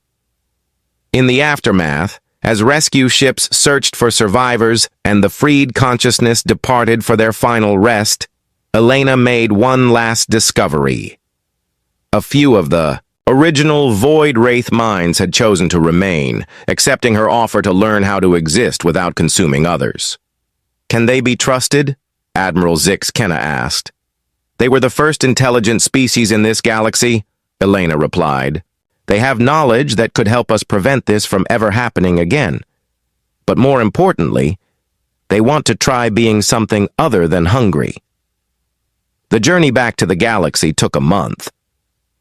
In the aftermath, as rescue ships searched for survivors and the freed consciousness departed for their final rest, Elena made one last discovery. A few of the original Void Wraith minds had chosen to remain, accepting her offer to learn how to exist without consuming others. Can they be trusted? Admiral Zix Kenna asked. They were the first intelligent species in this galaxy, Elena replied. They have knowledge that could help us prevent this from ever happening again. But more importantly, they want to try being something other than hungry. The journey back to the galaxy took a month,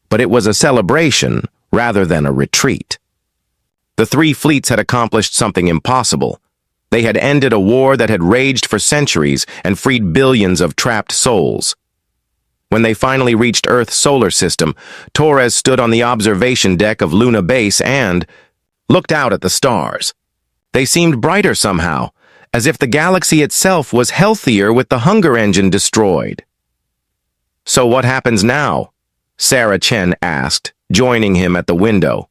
but it was a celebration rather than a retreat. The three fleets had accomplished something impossible. They had ended a war that had raged for centuries and freed billions of trapped souls. When they finally reached Earth's solar system, Torres stood on the observation deck of Luna Base and looked out at the stars. They seemed brighter somehow, as if the galaxy itself was healthier with the hunger engine destroyed. So what happens now? Sarah Chen asked, joining him at the window.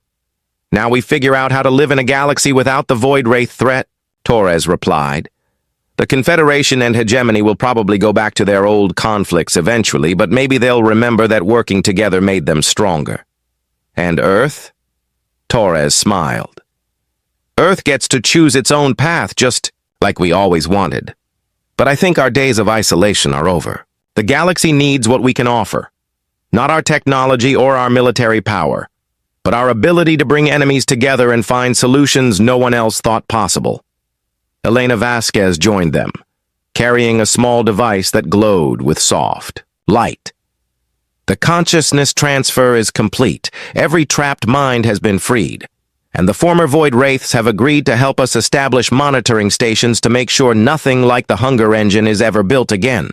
Now we figure out how to live in a galaxy without the Void Wraith threat, Torres replied. The Confederation and Hegemony will probably go back to their old conflicts eventually, but maybe they'll remember that working together made them stronger. And Earth? Torres smiled. Earth gets to choose its own path, just like we always wanted. But I think our days of isolation are over. The galaxy needs what we can offer. Not our technology or our military power, but our ability to bring enemies together and find solutions no one else thought possible. Elena Vasquez joined them, carrying a small device that glowed with soft light. The consciousness transfer is complete. Every trapped mind has been freed, and the former Void Wraiths have agreed to help us establish monitoring stations to make sure nothing like the Hunger Engine is ever built again.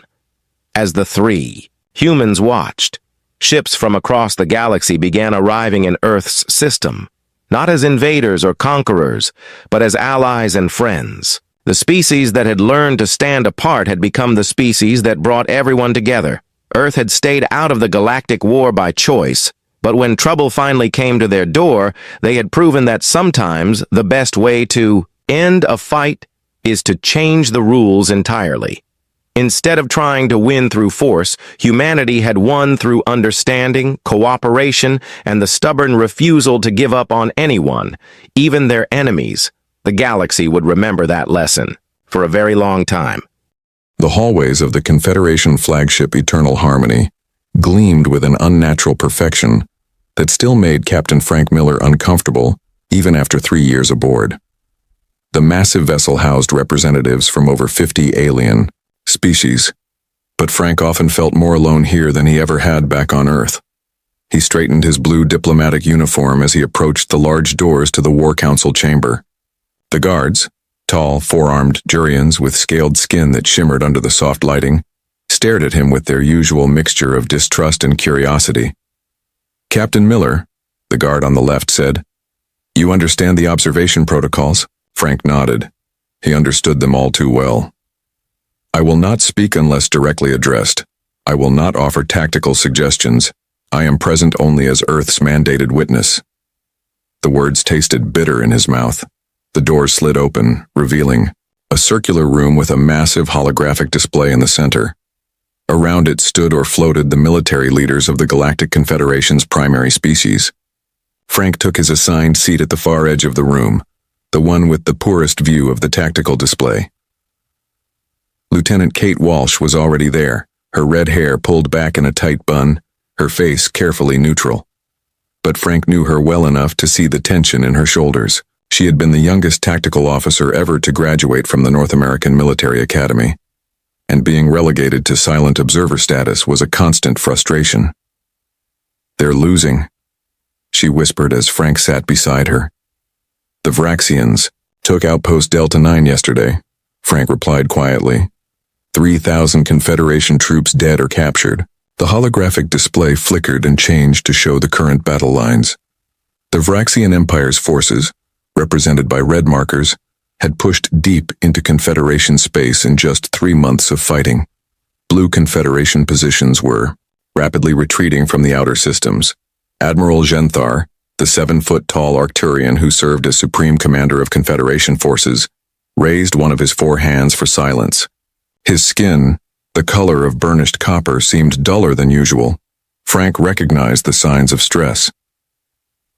As the three humans watched, ships from across the galaxy began arriving in Earth's system. Not as invaders or conquerors, but as allies and friends. The species that had learned to stand apart had become the species that brought everyone together. Earth had stayed out of the galactic war by choice, but when trouble finally came to their door, they had proven that sometimes the best way to end a fight is to change the rules entirely. Instead of trying to win through force, humanity had won through understanding, cooperation, and the stubborn refusal to give up on anyone, even their enemies. The galaxy would remember that lesson for a very long time. The hallways of the Confederation flagship Eternal Harmony gleamed with an unnatural perfection that still made Captain Frank Miller uncomfortable even after 3 years aboard. The massive vessel housed representatives from over 50 alien species, but Frank often felt more alone here than he ever had back on Earth. He straightened his blue diplomatic uniform as he approached the large doors to the War Council chamber. The guards, tall, four-armed Jurians with scaled skin that shimmered under the soft lighting, stared at him with their usual mixture of distrust and curiosity. "Captain Miller," the guard on the left said, "you understand the observation protocols?" Frank nodded. He understood them all too well. "I will not speak unless directly addressed. I will not offer tactical suggestions. I am present only as Earth's mandated witness." The words tasted bitter in his mouth. The door slid open, revealing a circular room with a massive holographic display in the center. Around it stood or floated the military leaders of the Galactic Confederation's primary species. Frank took his assigned seat at the far edge of the room, the one with the poorest view of the tactical display. Lieutenant Kate Walsh was already there, her red hair pulled back in a tight bun, her face carefully neutral. But Frank knew her well enough to see the tension in her shoulders. She had been the youngest tactical officer ever to graduate from the North American Military Academy, and being relegated to silent observer status was a constant frustration. "They're losing," she whispered as Frank sat beside her. "The Vraxians took Outpost Delta 9 yesterday," Frank replied quietly. 3,000 Confederation troops dead or captured, The holographic display flickered and changed to show the current battle lines. The Vraxian Empire's forces, represented by red markers, had pushed deep into Confederation space in just 3 months of fighting. Blue Confederation positions were rapidly retreating from the outer systems. Admiral Genthar, the 7-foot-tall Arcturian who served as Supreme Commander of Confederation forces, raised one of his 4 hands for silence. His skin, the color of burnished copper, seemed duller than usual. Frank recognized the signs of stress.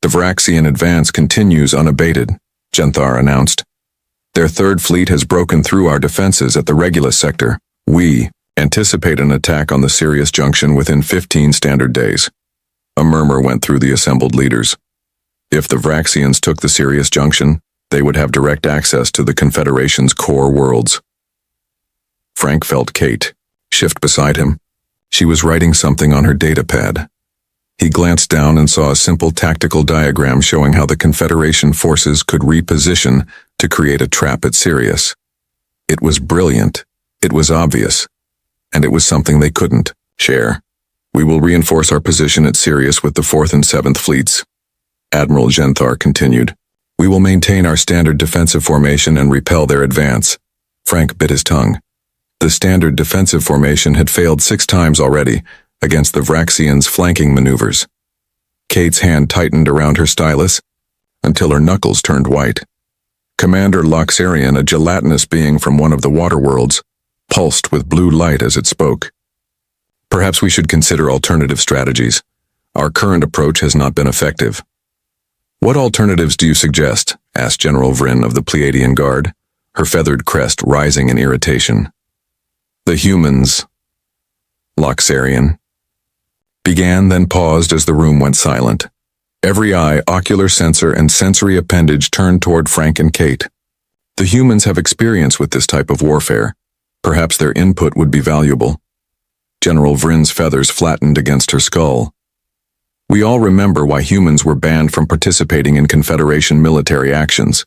"The Vraxian advance continues unabated," Genthar announced. "Their 3rd Fleet has broken through our defenses at the Regulus sector. We anticipate an attack on the Sirius Junction within 15 standard days." A murmur went through the assembled leaders. If the Vraxians took the Sirius Junction, they would have direct access to the Confederation's core worlds. Frank felt Kate shift beside him. She was writing something on her datapad. He glanced down and saw a simple tactical diagram showing how the Confederation forces could reposition to create a trap at Sirius. It was brilliant, it was obvious, and it was something they couldn't share. "We will reinforce our position at Sirius with the 4th and 7th Fleets," Admiral Genthar continued. "We will maintain our standard defensive formation and repel their advance." Frank bit his tongue. The standard defensive formation had failed 6 times already against the Vraxians' flanking maneuvers. Kate's hand tightened around her stylus until her knuckles turned white. Commander Loxarian, a gelatinous being from one of the water worlds, pulsed with blue light as it spoke. "Perhaps we should consider alternative strategies. Our current approach has not been effective." "What alternatives do you suggest?" asked General Vryn of the Pleiadian Guard, her feathered crest rising in irritation. "The humans," Loxarian began, then paused as the room went silent. Every eye, ocular sensor, and sensory appendage turned toward Frank and Kate. "The humans have experience with this type of warfare. Perhaps their input would be valuable." General Vryn's feathers flattened against her skull. "We all remember why humans were banned from participating in Confederation military actions.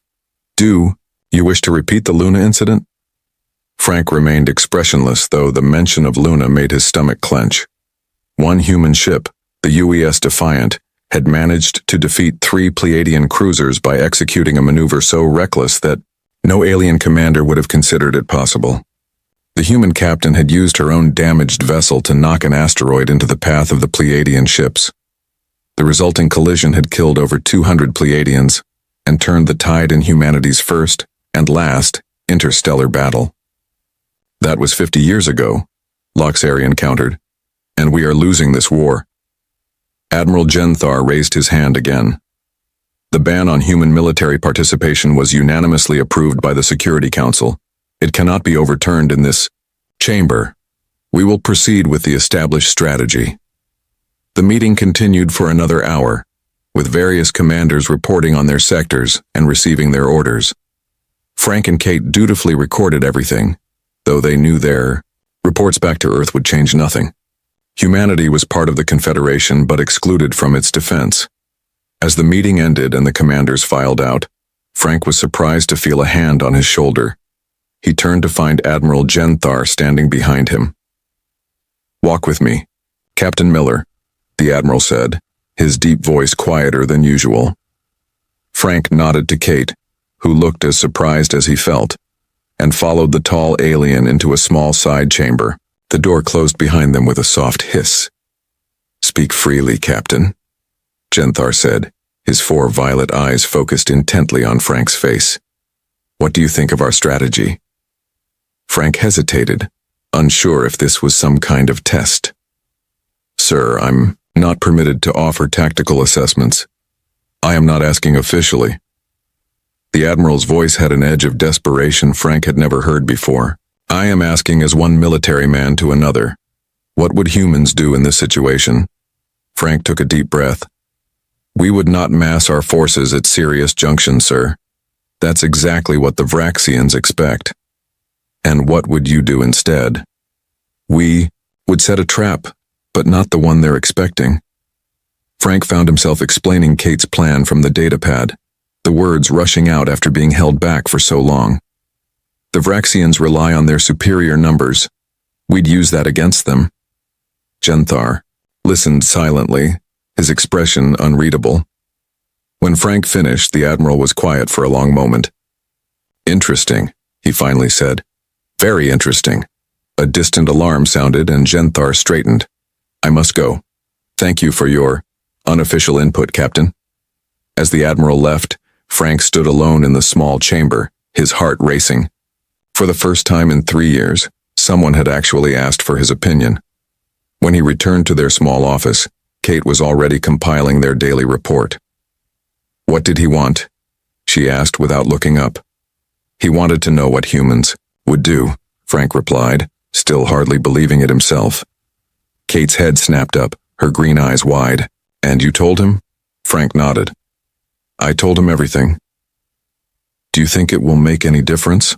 Do you wish to repeat the Luna incident?" Frank remained expressionless, though the mention of Luna made his stomach clench. One human ship, the UES Defiant, had managed to defeat 3 Pleiadian cruisers by executing a maneuver so reckless that no alien commander would have considered it possible. The human captain had used her own damaged vessel to knock an asteroid into the path of the Pleiadian ships. The resulting collision had killed over 200 Pleiadians and turned the tide in humanity's first and last interstellar battle. "That was 50 years ago," Loxarian countered, "and we are losing this war." Admiral Genthar raised his hand again. "The ban on human military participation was unanimously approved by the Security Council. It cannot be overturned in this chamber. We will proceed with the established strategy." The meeting continued for another hour, with various commanders reporting on their sectors and receiving their orders. Frank and Kate dutifully recorded everything, though they knew their reports back to Earth would change nothing. Humanity was part of the Confederation but excluded from its defense. As the meeting ended and the commanders filed out, Frank was surprised to feel a hand on his shoulder. He turned to find Admiral Genthar standing behind him. "Walk with me, Captain Miller," the Admiral said, his deep voice quieter than usual. Frank nodded to Kate, who looked as surprised as he felt, and followed the tall alien into a small side chamber. The door closed behind them with a soft hiss. "Speak freely, Captain," Genthar said, his 4 violet eyes focused intently on Frank's face. "What do you think of our strategy?" Frank hesitated, unsure if this was some kind of test. "Sir, I'm not permitted to offer tactical assessments. I am not asking officially." The Admiral's voice had an edge of desperation Frank had never heard before. "I am asking as one military man to another. What would humans do in this situation?" Frank took a deep breath. "We would not mass our forces at Sirius Junction, sir. That's exactly what the Vraxians expect. And what would you do instead?" "We would set a trap, but not the one they're expecting." Frank found himself explaining Kate's plan from the datapad, the words rushing out after being held back for so long. "The Vraxians rely on their superior numbers. We'd use that against them." Genthar, listened silently, his expression unreadable. When Frank finished, the Admiral was quiet for a long moment. "Interesting," he finally said. "Very interesting." A distant alarm sounded and Genthar straightened. "I must go. Thank you for your unofficial input, Captain." As the Admiral left, Frank stood alone in the small chamber, his heart racing. For the first time in 3 years, someone had actually asked for his opinion. When he returned to their small office, Kate was already compiling their daily report. "What did he want?" she asked without looking up. "He wanted to know what humans would do," Frank replied, still hardly believing it himself. Kate's head snapped up, her green eyes wide. "And you told him?" Frank nodded. "I told him everything." "Do you think it will make any difference?"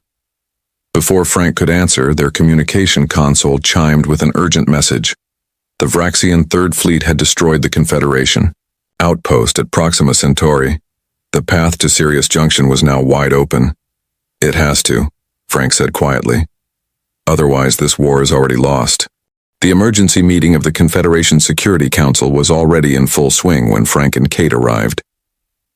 Before Frank could answer, their communication console chimed with an urgent message. The Vraxian Third Fleet had destroyed the Confederation outpost at Proxima Centauri. The path to Sirius Junction was now wide open. "It has to," Frank said quietly. "Otherwise, this war is already lost." The emergency meeting of the Confederation Security Council was already in full swing when Frank and Kate arrived.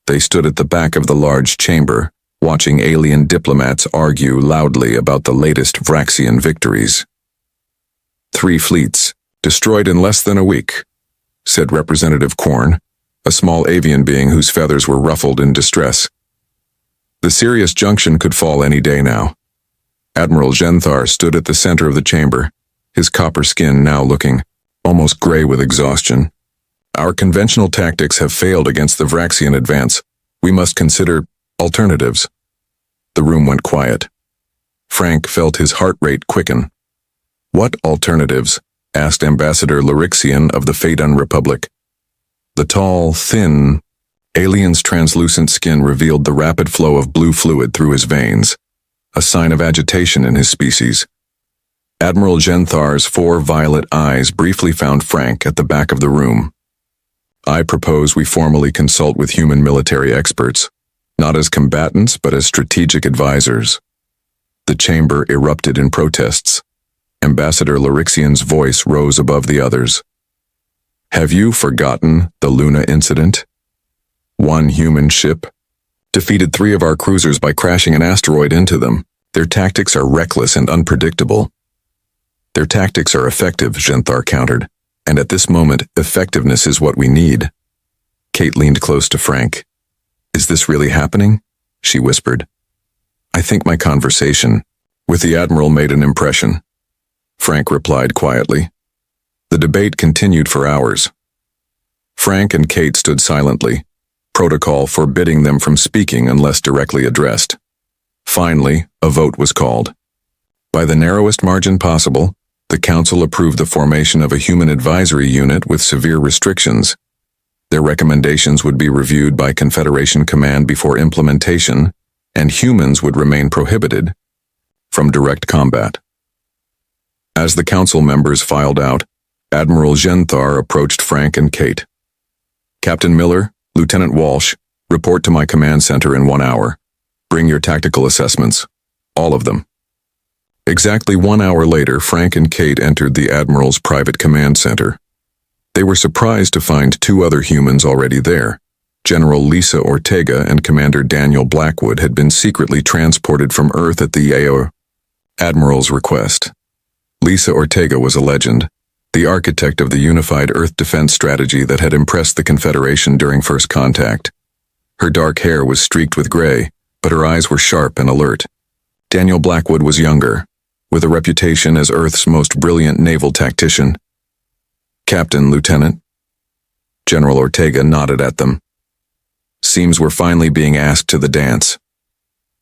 They stood at the back of the large chamber, watching alien diplomats argue loudly about the latest Vraxian victories. "3 fleets, destroyed in less than a week," said Representative Korn, a small avian being whose feathers were ruffled in distress. "The Sirius Junction could fall any day now." Admiral Genthar stood at the center of the chamber, his copper skin now looking almost gray with exhaustion. "Our conventional tactics have failed against the Vraxian advance. We must consider alternatives." The room went quiet. Frank felt his heart rate quicken. "What alternatives?" asked Ambassador Lyrixian of the Phaedon Republic. The tall, thin alien's translucent skin revealed the rapid flow of blue fluid through his veins, a sign of agitation in his species. Admiral Genthar's 4 violet eyes briefly found Frank at the back of the room. "I propose we formally consult with human military experts, not as combatants but as strategic advisors." The chamber erupted in protests. Ambassador Lyrixian's voice rose above the others. "Have you forgotten the Luna incident? 1 human ship defeated 3 of our cruisers by crashing an asteroid into them. Their tactics are reckless and unpredictable." "Their tactics are effective," Genthar countered, "and at this moment, effectiveness is what we need." Kate leaned close to Frank. "Is this really happening?" she whispered. "I think my conversation with the Admiral made an impression," Frank replied quietly. The debate continued for hours. Frank and Kate stood silently, protocol forbidding them from speaking unless directly addressed. Finally, a vote was called. By the narrowest margin possible, the Council approved the formation of a human advisory unit with severe restrictions. Their recommendations would be reviewed by Confederation Command before implementation, and humans would remain prohibited from direct combat. As the Council members filed out, Admiral Genthar approached Frank and Kate. "Captain Miller, Lieutenant Walsh, report to my command center in 1 hour. Bring your tactical assessments. All of them." Exactly 1 hour later, Frank and Kate entered the Admiral's private command center. They were surprised to find 2 other humans already there. General Lisa Ortega and Commander Daniel Blackwood had been secretly transported from Earth at the Admiral's request. Lisa Ortega was a legend, the architect of the unified Earth defense strategy that had impressed the Confederation during first contact. Her dark hair was streaked with gray, but her eyes were sharp and alert. Daniel Blackwood was younger, with a reputation as Earth's most brilliant naval tactician. "Captain, Lieutenant." General Ortega nodded at them. Seems we're finally being asked to the dance.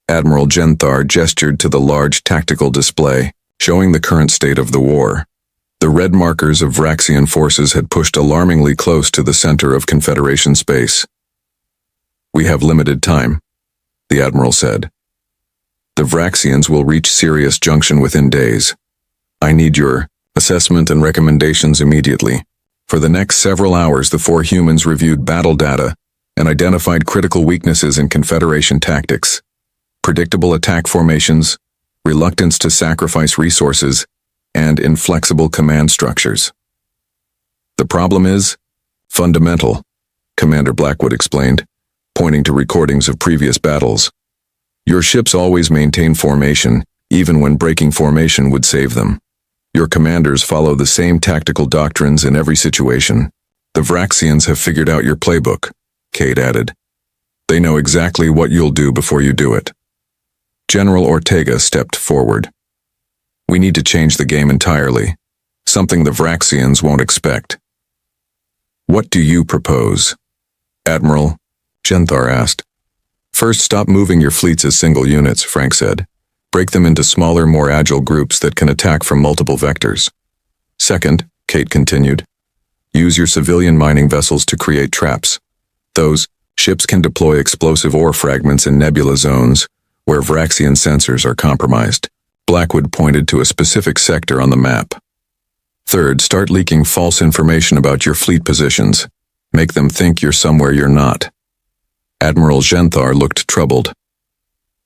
Admiral Genthar gestured to the large tactical display, showing the current state of the war. The red markers of Vraxian forces had pushed alarmingly close to the center of Confederation space. "We have limited time," the Admiral said. "The Vraxians will reach Sirius Junction within days. I need your assessment and recommendations immediately." For the next several hours, the 4 humans reviewed battle data and identified critical weaknesses in Confederation tactics: predictable attack formations, reluctance to sacrifice resources, and inflexible command structures. The problem is fundamental, Commander Blackwood explained, pointing to recordings of previous battles. Your ships always maintain formation, even when breaking formation would save them. Your commanders follow the same tactical doctrines in every situation. The Vraxians have figured out your playbook, Kate added. They know exactly what you'll do before you do it. General Ortega stepped forward. We need to change the game entirely, something the Vraxians won't expect. What do you propose? Admiral, Genthar asked. First, stop moving your fleets as single units, Frank said. Break them into smaller, more agile groups that can attack from multiple vectors. Second, Kate continued, use your civilian mining vessels to create traps. Those ships can deploy explosive ore fragments in nebula zones where Vraxian sensors are compromised. Blackwood pointed to a specific sector on the map. Third, start leaking false information about your fleet positions. Make them think you're somewhere you're not. Admiral Genthar looked troubled.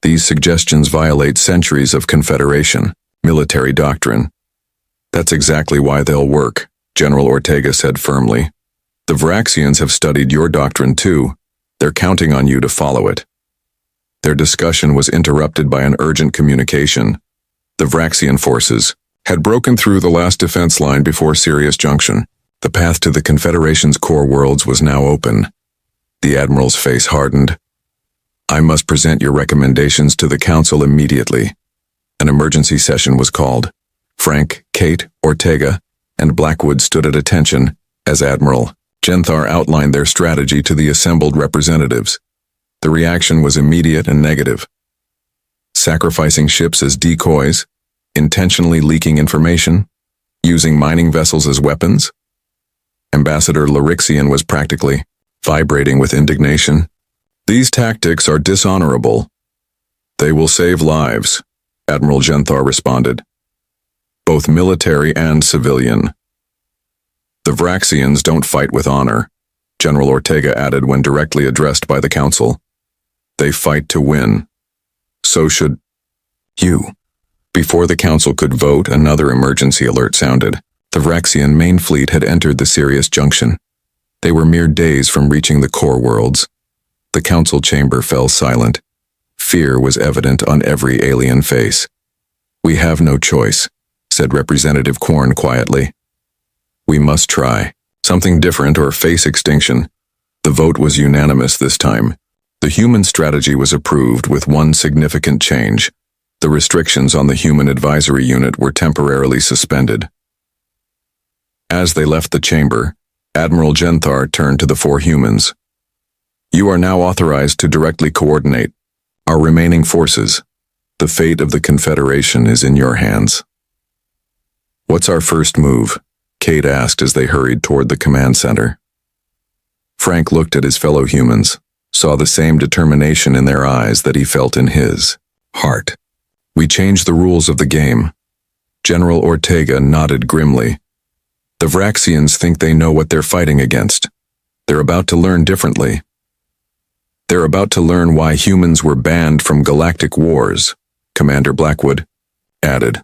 These suggestions violate centuries of Confederation, military doctrine. That's exactly why they'll work, General Ortega said firmly. The Vraxians have studied your doctrine too. They're counting on you to follow it. Their discussion was interrupted by an urgent communication. The Vraxian forces had broken through the last defense line before Sirius Junction. The path to the Confederation's core worlds was now open. The Admiral's face hardened. I must present your recommendations to the Council immediately. An emergency session was called. Frank, Kate, Ortega, and Blackwood stood at attention as Admiral Genthar outlined their strategy to the assembled representatives. The reaction was immediate and negative. Sacrificing ships as decoys, intentionally leaking information, using mining vessels as weapons. Ambassador Larixian was practically vibrating with indignation. These tactics are dishonorable. They will save lives, Admiral Genthar responded. Both military and civilian. The Vraxians don't fight with honor, General Ortega added when directly addressed by the Council. They fight to win. So should you. Before the Council could vote, another emergency alert sounded. The Vraxian main fleet had entered the Sirius Junction. They were mere days from reaching the core worlds. The Council chamber fell silent. Fear was evident on every alien face. We have no choice, said Representative Quorn quietly. We must try something different or face extinction. The vote was unanimous this time. The human strategy was approved with one significant change. The restrictions on the Human Advisory Unit were temporarily suspended. As they left the chamber, Admiral Genthar turned to the four humans. You are now authorized to directly coordinate our remaining forces. The fate of the Confederation is in your hands. What's our first move? Kate asked as they hurried toward the command center. Frank looked at his fellow humans, saw the same determination in their eyes that he felt in his heart. We changed the rules of the game. General Ortega nodded grimly. The Vraxians think they know what they're fighting against. They're about to learn differently. They're about to learn why humans were banned from galactic wars, Commander Blackwood added.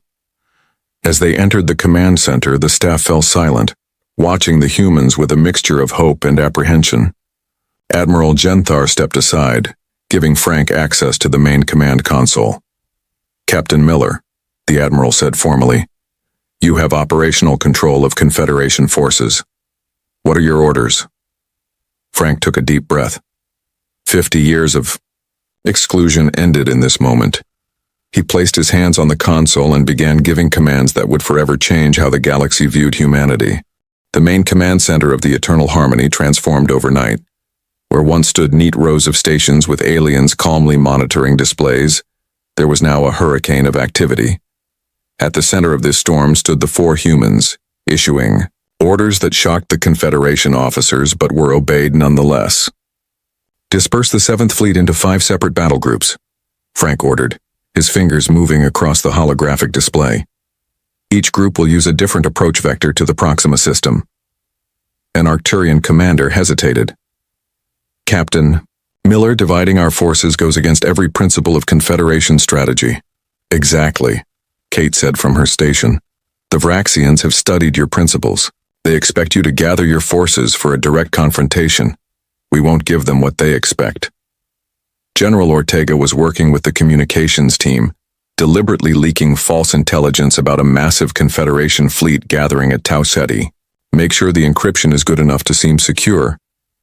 As they entered the command center, the staff fell silent, watching the humans with a mixture of hope and apprehension. Admiral Genthar stepped aside, giving Frank access to the main command console. Captain Miller, the Admiral said formally, you have operational control of Confederation forces. What are your orders? Frank took a deep breath. 50 years of exclusion ended in this moment. He placed his hands on the console and began giving commands that would forever change how the galaxy viewed humanity. The main command center of the Eternal Harmony transformed overnight. Where once stood neat rows of stations with aliens calmly monitoring displays, there was now a hurricane of activity. At the center of this storm stood the four humans, issuing orders that shocked the Confederation officers but were obeyed nonetheless. Disperse the 7th Fleet into 5 separate battle groups, Frank ordered, his fingers moving across the holographic display. Each group will use a different approach vector to the Proxima system. An Arcturian commander hesitated. Captain, Miller, dividing our forces goes against every principle of Confederation strategy. Exactly, Kate said from her station. The Vraxians have studied your principles. They expect you to gather your forces for a direct confrontation. We won't give them what they expect. General Ortega was working with the communications team, deliberately leaking false intelligence about a massive Confederation fleet gathering at Tau Ceti. Make sure the encryption is good enough to seem secure,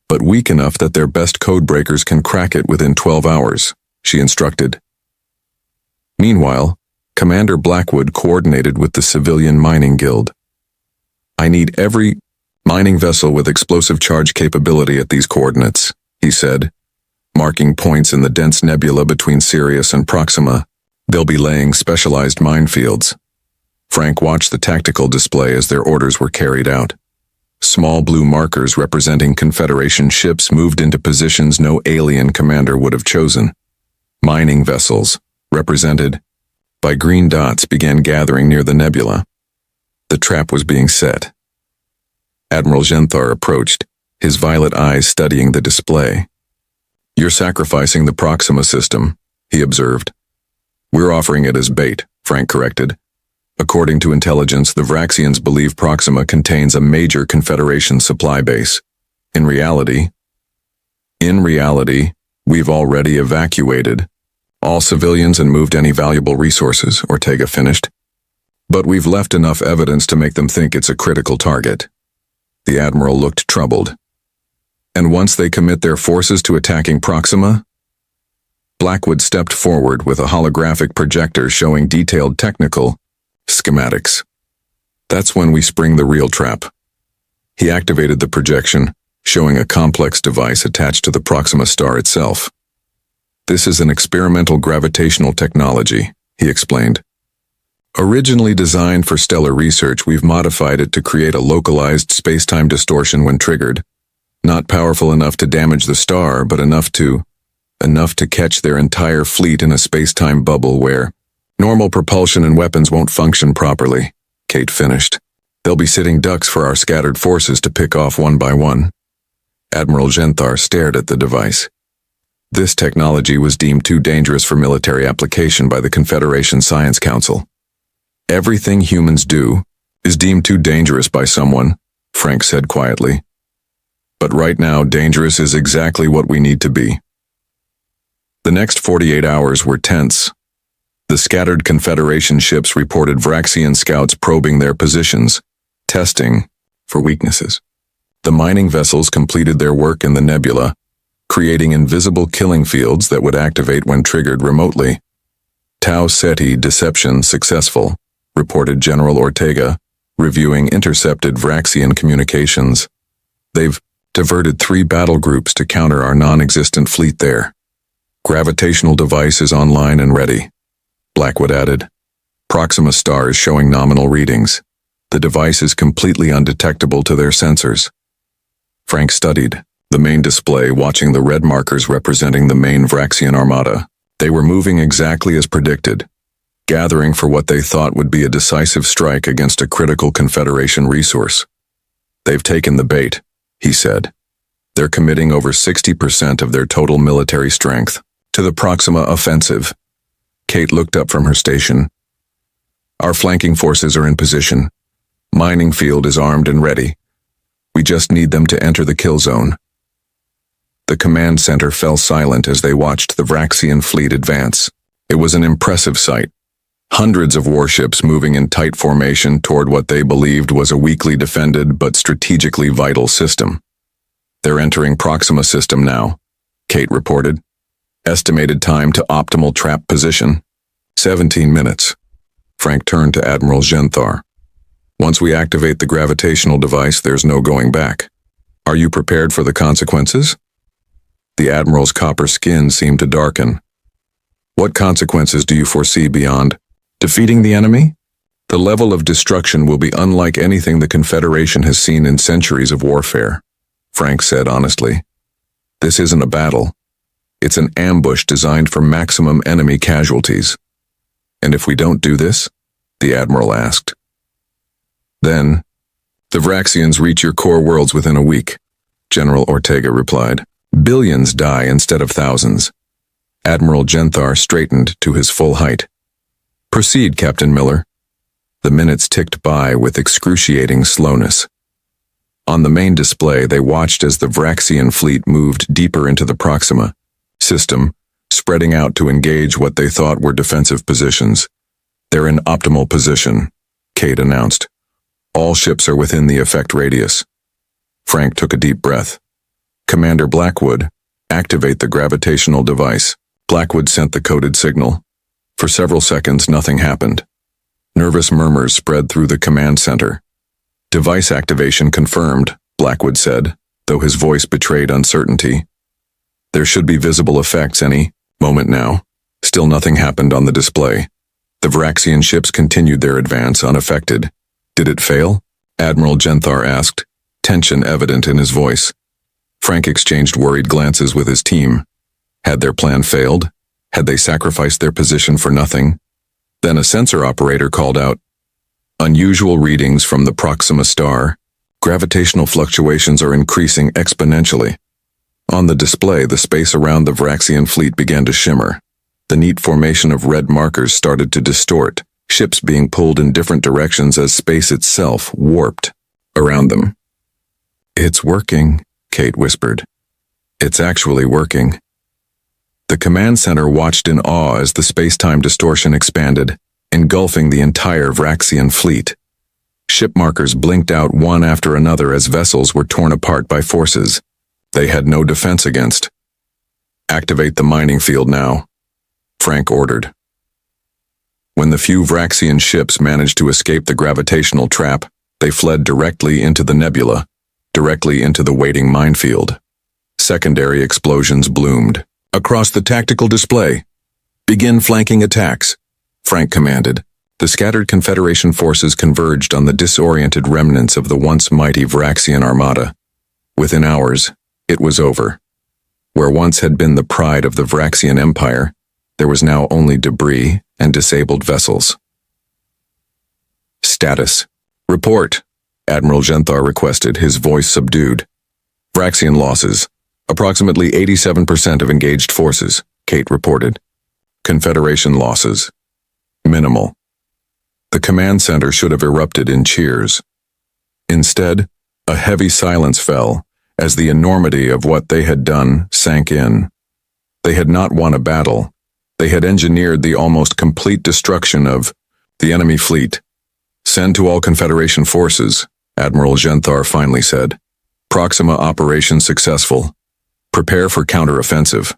but weak enough that their best codebreakers can crack it within 12 hours, she instructed. Meanwhile, Commander Blackwood coordinated with the Civilian Mining Guild. I need every mining vessel with explosive charge capability at these coordinates, he said, marking points in the dense nebula between Sirius and Proxima. They'll be laying specialized minefields. Frank watched the tactical display as their orders were carried out. Small blue markers representing Confederation ships moved into positions no alien commander would have chosen. Mining vessels, represented by green dots, began gathering near the nebula. The trap was being set. Admiral Genthar approached, his violet eyes studying the display. You're sacrificing the Proxima system, he observed. We're offering it as bait, Frank corrected. According to intelligence, the Vraxians believe Proxima contains a major Confederation supply base. In reality, we've already evacuated all civilians and moved any valuable resources, Ortega finished. But we've left enough evidence to make them think it's a critical target. The Admiral looked troubled. And once they commit their forces to attacking Proxima? Blackwood stepped forward with a holographic projector showing detailed technical schematics. That's when we spring the real trap. He activated the projection, showing a complex device attached to the Proxima star itself. This is an experimental gravitational technology, he explained. Originally designed for stellar research, we've modified it to create a localized space-time distortion when triggered. Not powerful enough to damage the star, but enough to catch their entire fleet in a space-time bubble where normal propulsion and weapons won't function properly, Kate finished. They'll be sitting ducks for our scattered forces to pick off one by one. Admiral Genthar stared at the device. This technology was deemed too dangerous for military application by the Confederation Science Council. Everything humans do is deemed too dangerous by someone, Frank said quietly. But right now, dangerous is exactly what we need to be. The next 48 hours were tense. The scattered Confederation ships reported Vraxian scouts probing their positions, testing for weaknesses. The mining vessels completed their work in the nebula, creating invisible killing fields that would activate when triggered remotely. Tau Ceti deception successful, reported General Ortega, reviewing intercepted Vraxian communications. They've diverted 3 battle groups to counter our non-existent fleet there. Gravitational device is online and ready, Blackwood added. Proxima star is showing nominal readings. The device is completely undetectable to their sensors. Frank studied the main display, watching the red markers representing the main Vraxian armada. They were moving exactly as predicted, gathering for what they thought would be a decisive strike against a critical Confederation resource. They've taken the bait, he said. They're committing over 60% of their total military strength to the Proxima offensive. Kate looked up from her station. Our flanking forces are in position. Mining field is armed and ready. We just need them to enter the kill zone. The command center fell silent as they watched the Vraxian fleet advance. It was an impressive sight. Hundreds of warships moving in tight formation toward what they believed was a weakly defended but strategically vital system. They're entering Proxima system now, Kate reported. Estimated time to optimal trap position, 17 minutes. Frank turned to Admiral Genthar. Once we activate the gravitational device, there's no going back. Are you prepared for the consequences? The Admiral's copper skin seemed to darken. What consequences do you foresee beyond defeating the enemy? The level of destruction will be unlike anything the Confederation has seen in centuries of warfare, Frank said honestly. This isn't a battle. It's an ambush designed for maximum enemy casualties. And if we don't do this? The Admiral asked. Then, the Vraxians reach your core worlds within a week, General Ortega replied. Billions die instead of thousands. Admiral Genthar straightened to his full height. Proceed, Captain Miller. The minutes ticked by with excruciating slowness. On the main display, they watched as the Vraxian fleet moved deeper into the Proxima system, spreading out to engage what they thought were defensive positions. "They're in optimal position," Kate announced. "All ships are within the effect radius." Frank took a deep breath. "Commander Blackwood, activate the gravitational device." Blackwood sent the coded signal. For several seconds, nothing happened. Nervous murmurs spread through the command center. "Device activation confirmed," Blackwood said, though his voice betrayed uncertainty. "There should be visible effects any moment now." Still nothing happened on the display. The Vraxian ships continued their advance unaffected. "Did it fail?" Admiral Genthar asked, tension evident in his voice. Frank exchanged worried glances with his team. Had their plan failed? Had they sacrificed their position for nothing? Then a sensor operator called out, "Unusual readings from the Proxima star. Gravitational fluctuations are increasing exponentially." On the display, the space around the Vraxian fleet began to shimmer. The neat formation of red markers started to distort, ships being pulled in different directions as space itself warped around them. "It's working," Kate whispered. "It's actually working." The command center watched in awe as the space-time distortion expanded, engulfing the entire Vraxian fleet. Ship markers blinked out one after another as vessels were torn apart by forces they had no defense against. "Activate the mining field now," Frank ordered. When the few Vraxian ships managed to escape the gravitational trap, they fled directly into the nebula, directly into the waiting minefield. Secondary explosions bloomed. Across the tactical display, "Begin flanking attacks," Frank commanded. The scattered Confederation forces converged on the disoriented remnants of the once mighty Vraxian armada. Within hours, it was over. Where once had been the pride of the Vraxian Empire, there was now only debris and disabled vessels. "Status. Report," Admiral Genthar requested, his voice subdued. "Vraxian losses. Approximately 87% of engaged forces," Kate reported. "Confederation losses. Minimal." The command center should have erupted in cheers. Instead, a heavy silence fell as the enormity of what they had done sank in. They had not won a battle. They had engineered the almost complete destruction of the enemy fleet. "Send to all Confederation forces," Admiral Genthar finally said. "Proxima operation successful. Prepare for counteroffensive."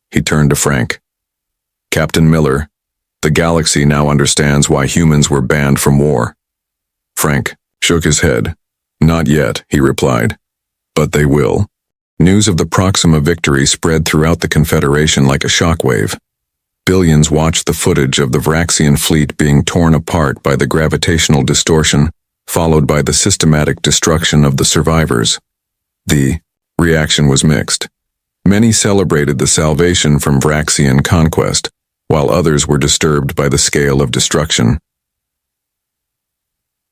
He turned to Frank. "Captain Miller, the galaxy now understands why humans were banned from war." Frank shook his head. "Not yet," he replied. "But they will." News of the Proxima victory spread throughout the Confederation like a shockwave. Billions watched the footage of the Vraxian fleet being torn apart by the gravitational distortion, followed by the systematic destruction of the survivors. The reaction was mixed. Many celebrated the salvation from Vraxian conquest, while others were disturbed by the scale of destruction.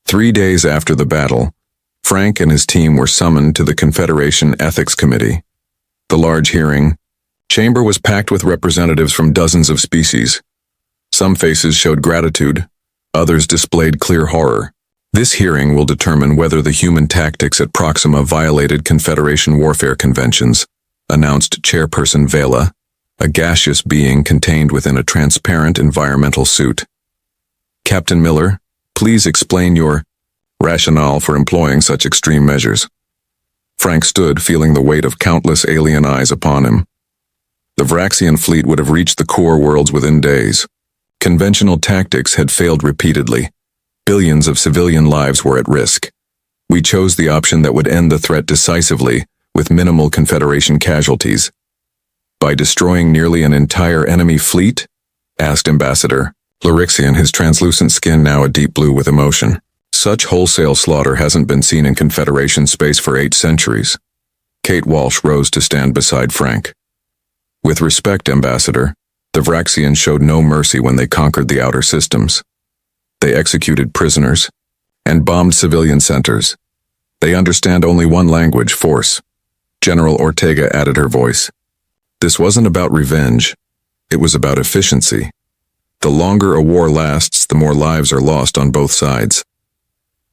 3 days after the battle, Frank and his team were summoned to the Confederation Ethics Committee. The large hearing chamber was packed with representatives from dozens of species. Some faces showed gratitude, others displayed clear horror. This hearing will determine whether the human tactics at Proxima violated Confederation warfare conventions, announced Chairperson Vela, a gaseous being contained within a transparent environmental suit. "Captain Miller, please explain your rationale for employing such extreme measures." Frank stood, feeling the weight of countless alien eyes upon him. The Vraxian fleet would have reached the core worlds within days. Conventional tactics had failed repeatedly. Billions of civilian lives were at risk. We chose the option that would end the threat decisively, with minimal Confederation casualties. "By destroying nearly an entire enemy fleet?" asked Ambassador Lorixian, his translucent skin now a deep blue with emotion. "Such wholesale slaughter hasn't been seen in Confederation space for 8 centuries. Kate Walsh rose to stand beside Frank. "With respect, Ambassador, the Vraxians showed no mercy when they conquered the outer systems. They executed prisoners and bombed civilian centers. They understand only one language, force." General Ortega added her voice. "This wasn't about revenge. It was about efficiency. The longer a war lasts, the more lives are lost on both sides."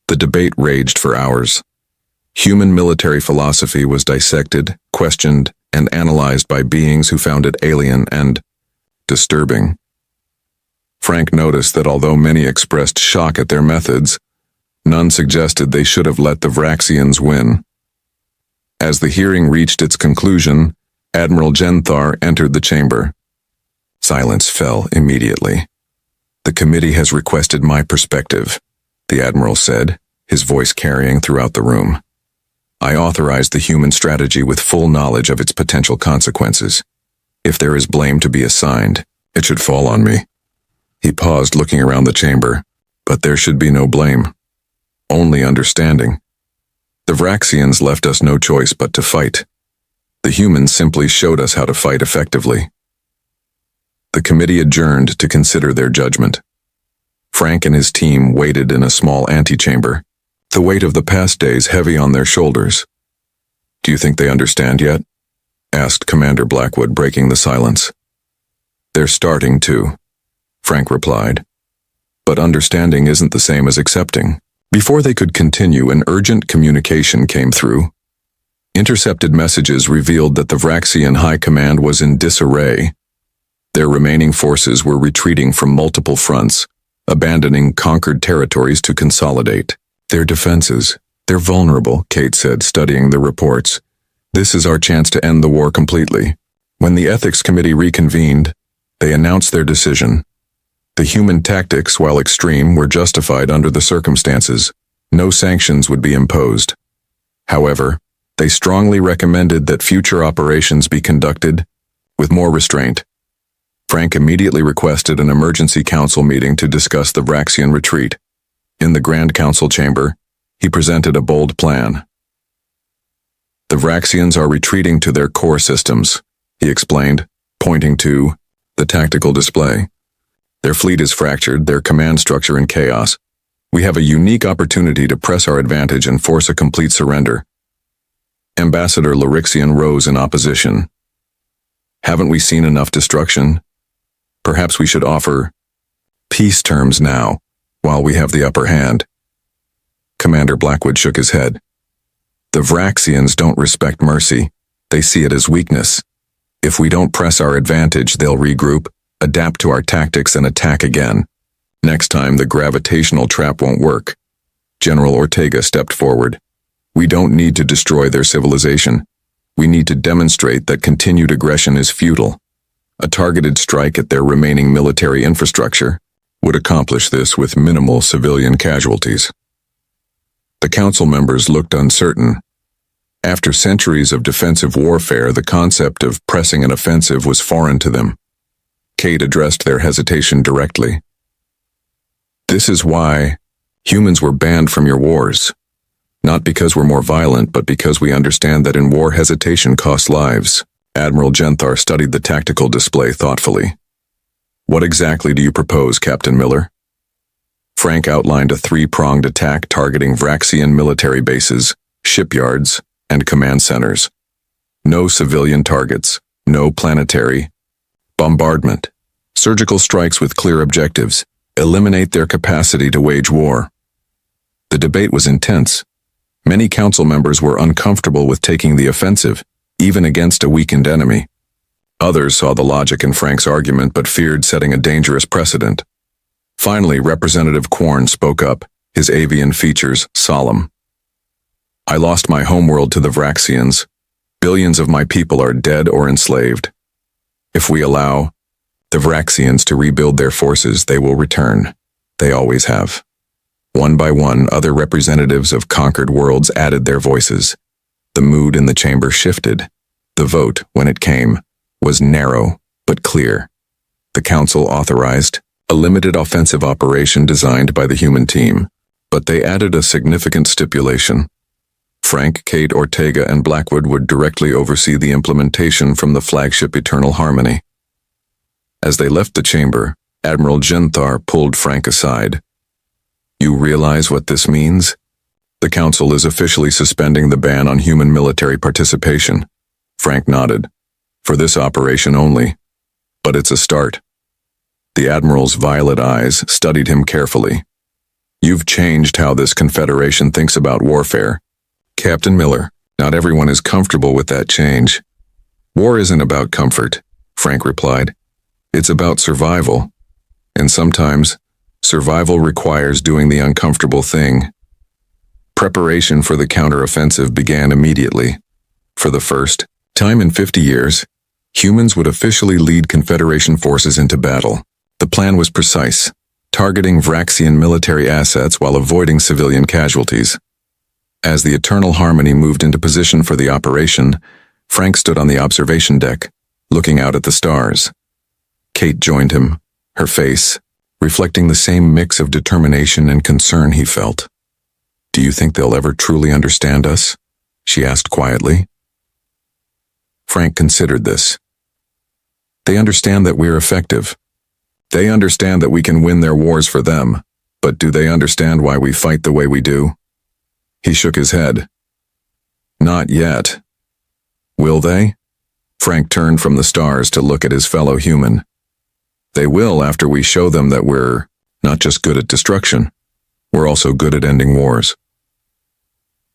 The debate raged for hours. Human military philosophy was dissected, questioned, and analyzed by beings who found it alien and disturbing. Frank noticed that although many expressed shock at their methods, none suggested they should have let the Vraxians win. As the hearing reached its conclusion, Admiral Genthar entered the chamber. Silence fell immediately. "The committee has requested my perspective," the Admiral said, his voice carrying throughout the room. "I authorize the human strategy with full knowledge of its potential consequences. If there is blame to be assigned, it should fall on me." He paused, looking around the chamber. "But there should be no blame. Only understanding. The Vraxians left us no choice but to fight. The humans simply showed us how to fight effectively." The committee adjourned to consider their judgment. Frank and his team waited in a small antechamber, the weight of the past days heavy on their shoulders. "Do you think they understand yet?" asked Commander Blackwood, breaking the silence. "They're starting to," Frank replied. "But understanding isn't the same as accepting." Before they could continue, an urgent communication came through. Intercepted messages revealed that the Vraxian High Command was in disarray. Their remaining forces were retreating from multiple fronts, abandoning conquered territories to consolidate. "Their defenses, they're vulnerable," Kate said, studying the reports. "This is our chance to end the war completely." When the Ethics Committee reconvened, they announced their decision. The human tactics, while extreme, were justified under the circumstances. No sanctions would be imposed. However, they strongly recommended that future operations be conducted with more restraint. Frank immediately requested an emergency council meeting to discuss the Vraxian retreat. In the Grand Council chamber, he presented a bold plan. "The Vraxians are retreating to their core systems," he explained, pointing to the tactical display. "Their fleet is fractured, their command structure in chaos. We have a unique opportunity to press our advantage and force a complete surrender." Ambassador Larixian rose in opposition. "Haven't we seen enough destruction? Perhaps we should offer peace terms now, while we have the upper hand." Commander Blackwood shook his head. "The Vraxians don't respect mercy. They see it as weakness. If we don't press our advantage, they'll regroup, adapt to our tactics, and attack again. Next time, the gravitational trap won't work." General Ortega stepped forward. "We don't need to destroy their civilization. We need to demonstrate that continued aggression is futile. A targeted strike at their remaining military infrastructure would accomplish this with minimal civilian casualties." The council members looked uncertain. After centuries of defensive warfare, the concept of pressing an offensive was foreign to them. Kate addressed their hesitation directly. "This is why humans were banned from your wars. Not because we're more violent, but because we understand that in war hesitation costs lives." Admiral Genthar studied the tactical display thoughtfully. "What exactly do you propose, Captain Miller?" Frank outlined a three-pronged attack targeting Vraxian military bases, shipyards, and command centers. No civilian targets, no planetary bombardment. Surgical strikes with clear objectives. Eliminate their capacity to wage war. The debate was intense. Many council members were uncomfortable with taking the offensive, even against a weakened enemy. Others saw the logic in Frank's argument but feared setting a dangerous precedent. Finally, Representative Quarn spoke up, his avian features solemn. "I lost my homeworld to the Vraxians. Billions of my people are dead or enslaved. If we allow the Vraxians to rebuild their forces, they will return. They always have." One by one, other representatives of conquered worlds added their voices. The mood in the chamber shifted. The vote, when it came, was narrow but clear. The council authorized a limited offensive operation designed by the human team, but they added a significant stipulation. Frank, Kate, Ortega, and Blackwood would directly oversee the implementation from the flagship Eternal Harmony. As they left the chamber, Admiral Genthar pulled Frank aside. "You realize what this means? The Council is officially suspending the ban on human military participation." Frank nodded. "For this operation only. But it's a start." The Admiral's violet eyes studied him carefully. "You've changed how this Confederation thinks about warfare. Captain Miller, not everyone is comfortable with that change. War isn't about comfort, Frank replied. It's about survival. And sometimes, survival requires doing the uncomfortable thing. Preparation for the counteroffensive began immediately. For the first time in 50 years, humans would officially lead Confederation forces into battle. The plan was precise, targeting Vraxian military assets while avoiding civilian casualties. As the Eternal Harmony moved into position for the operation, Frank stood on the observation deck, looking out at the stars. Kate joined him, her face reflecting the same mix of determination and concern he felt. "Do you think they'll ever truly understand us?" she asked quietly. Frank considered this. They understand that we're effective. They understand that we can win their wars for them, but do they understand why we fight the way we do? He shook his head. Not yet. Will they? Frank turned from the stars to look at his fellow human. They will after we show them that we're not just good at destruction, we're also good at ending wars.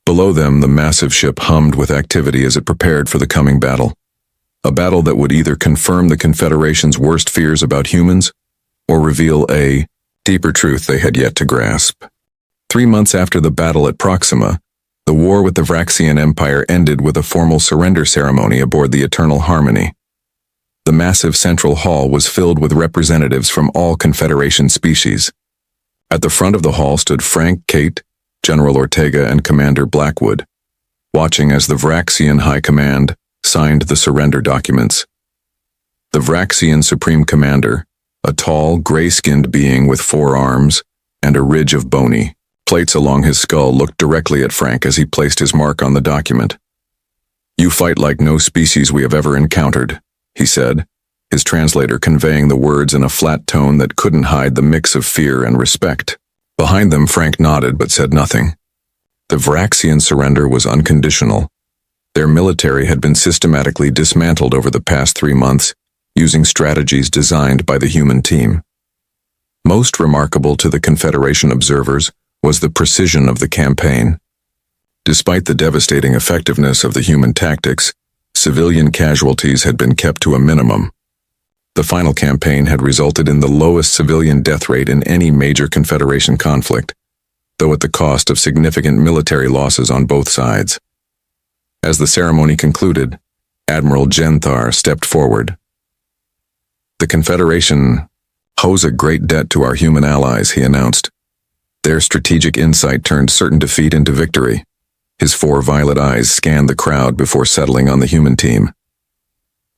Below them, the massive ship hummed with activity as it prepared for the coming battle. A battle that would either confirm the Confederation's worst fears about humans or reveal a deeper truth they had yet to grasp. 3 months after the battle at Proxima, the war with the Vraxian Empire ended with a formal surrender ceremony aboard the Eternal Harmony. The massive central hall was filled with representatives from all Confederation species. At the front of the hall stood Frank, Kate, General Ortega, and Commander Blackwood, watching as the Vraxian High Command signed the surrender documents. The Vraxian Supreme Commander, a tall, gray-skinned being with 4 arms and a ridge of bony plates along his skull, looked directly at Frank as he placed his mark on the document. "You fight like no species we have ever encountered," he said, his translator conveying the words in a flat tone that couldn't hide the mix of fear and respect. Behind them, Frank nodded but said nothing. The Vraxian surrender was unconditional. Their military had been systematically dismantled over the past 3 months, using strategies designed by the human team. Most remarkable to the Confederation observers was the precision of the campaign. Despite the devastating effectiveness of the human tactics, civilian casualties had been kept to a minimum. The final campaign had resulted in the lowest civilian death rate in any major Confederation conflict, though at the cost of significant military losses on both sides. As the ceremony concluded, Admiral Genthar stepped forward. "The Confederation owes a great debt to our human allies," he announced. Their strategic insight turned certain defeat into victory. His 4 violet eyes scanned the crowd before settling on the human team.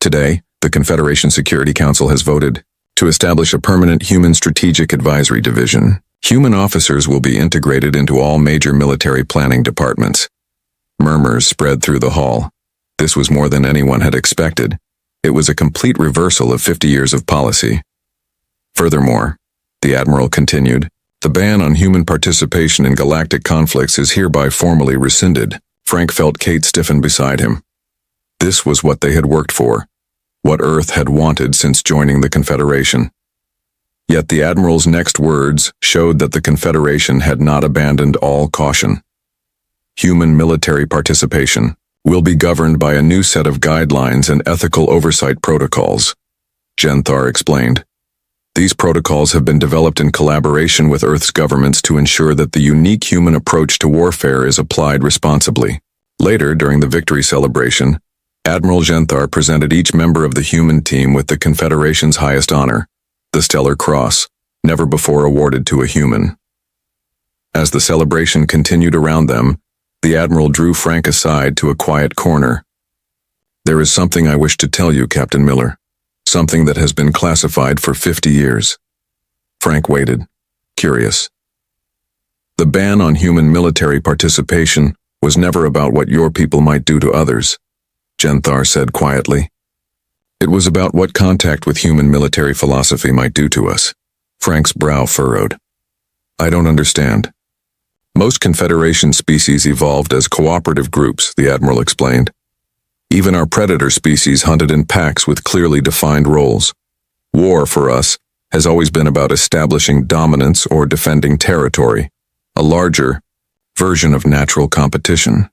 Today, the Confederation Security Council has voted to establish a permanent Human Strategic Advisory Division. Human officers will be integrated into all major military planning departments. Murmurs spread through the hall. This was more than anyone had expected. It was a complete reversal of 50 years of policy. Furthermore, the Admiral continued, the ban on human participation in galactic conflicts is hereby formally rescinded. Frank felt Kate stiffen beside him. This was what they had worked for, what Earth had wanted since joining the Confederation. Yet the Admiral's next words showed that the Confederation had not abandoned all caution. Human military participation will be governed by a new set of guidelines and ethical oversight protocols, Genthar explained. These protocols have been developed in collaboration with Earth's governments to ensure that the unique human approach to warfare is applied responsibly. Later, during the victory celebration, Admiral Genthar presented each member of the human team with the Confederation's highest honor, the Stellar Cross, never before awarded to a human. As the celebration continued around them, the Admiral drew Frank aside to a quiet corner. "There is something I wish to tell you, Captain Miller. Something that has been classified for 50 years. Frank waited, curious. "The ban on human military participation was never about what your people might do to others," Genthar said quietly. "It was about what contact with human military philosophy might do to us." Frank's brow furrowed. "I don't understand." "Most Confederation species evolved as cooperative groups," the Admiral explained. "Even our predator species hunted in packs with clearly defined roles. War, for us, has always been about establishing dominance or defending territory, a larger version of natural competition.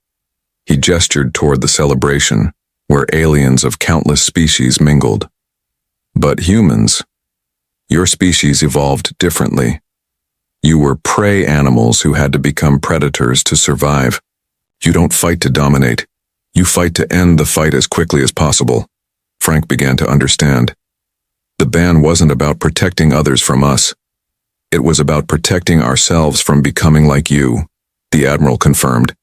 He gestured toward the celebration, where aliens of countless species mingled. But humans, your species evolved differently. You were prey animals who had to become predators to survive. You don't fight to dominate. You fight to end the fight as quickly as possible. Frank began to understand. The ban wasn't about protecting others from us. It was about protecting ourselves from becoming like you, the Admiral confirmed.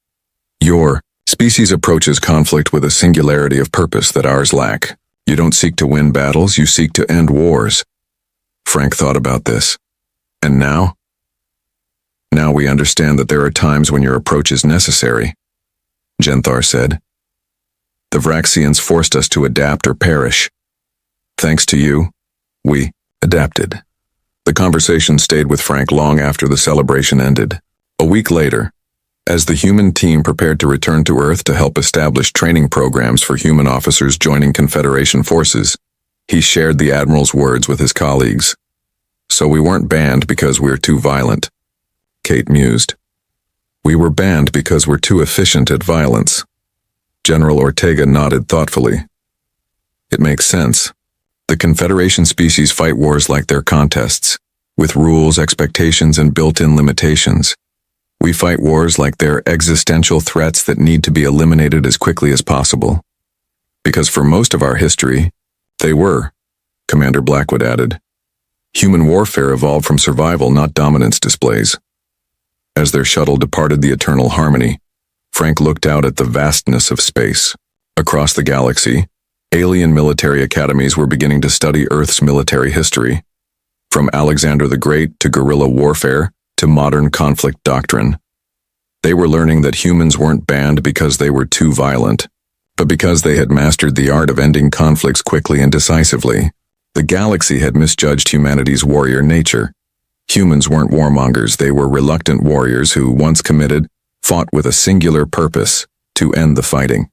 Your species approaches conflict with a singularity of purpose that ours lack. You don't seek to win battles, you seek to end wars. Frank thought about this. And now? Now we understand that there are times when your approach is necessary, Genthar said. The Vraxians forced us to adapt or perish. Thanks to you, we adapted. The conversation stayed with Frank long after the celebration ended. A week later, as the human team prepared to return to Earth to help establish training programs for human officers joining Confederation forces, he shared the Admiral's words with his colleagues. So we weren't banned because we're too violent, Kate mused. We were banned because we're too efficient at violence. General Ortega nodded thoughtfully. It makes sense. The Confederation species fight wars like they're contests, with rules, expectations, and built-in limitations. We fight wars like they're existential threats that need to be eliminated as quickly as possible. Because for most of our history, they were, Commander Blackwood added. Human warfare evolved from survival, not dominance displays. As their shuttle departed the Eternal Harmony, Frank looked out at the vastness of space. Across the galaxy, alien military academies were beginning to study Earth's military history, from Alexander the Great to guerrilla warfare to modern conflict doctrine. They were learning that humans weren't banned because they were too violent, but because they had mastered the art of ending conflicts quickly and decisively. The galaxy had misjudged humanity's warrior nature. Humans weren't warmongers, they were reluctant warriors who, once committed, fought with a singular purpose: to end the fighting.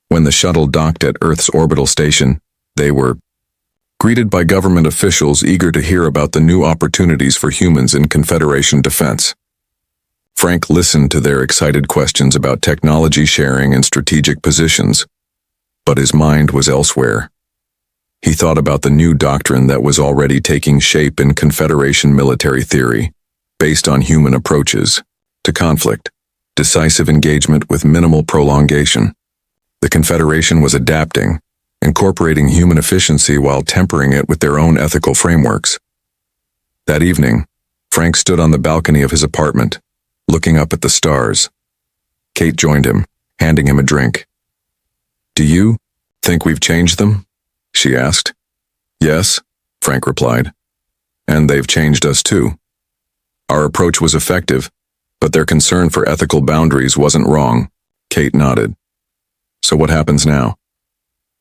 When the shuttle docked at Earth's orbital station, they were greeted by government officials eager to hear about the new opportunities for humans in Confederation defense. Frank listened to their excited questions about technology sharing and strategic positions, but his mind was elsewhere. He thought about the new doctrine that was already taking shape in Confederation military theory, based on human approaches to conflict, decisive engagement with minimal prolongation. The Confederation was adapting, incorporating human efficiency while tempering it with their own ethical frameworks. That evening, Frank stood on the balcony of his apartment, looking up at the stars. Kate joined him, handing him a drink. "Do you think we've changed them?" she asked. "Yes," Frank replied. "And they've changed us too. Our approach was effective, but their concern for ethical boundaries wasn't wrong." Kate nodded. "So what happens now?"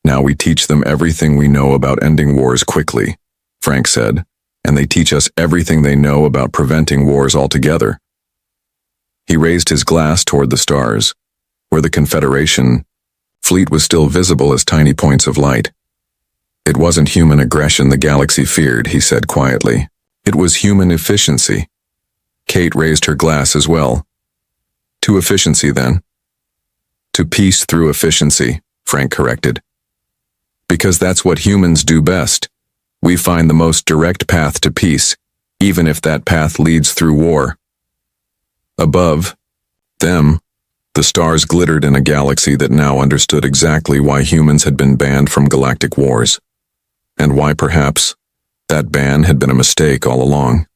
"Now we teach them everything we know about ending wars quickly," Frank said, "and they teach us everything they know about preventing wars altogether." He raised his glass toward the stars, where the Confederation fleet was still visible as tiny points of light. "It wasn't human aggression the galaxy feared," he said quietly. "It was human efficiency." Kate raised her glass as well. "To efficiency, then?" "To peace through efficiency," Frank corrected. "Because that's what humans do best. We find the most direct path to peace, even if that path leads through war." Above them, the stars glittered in a galaxy that now understood exactly why humans had been banned from galactic wars, and why perhaps that ban had been a mistake all along.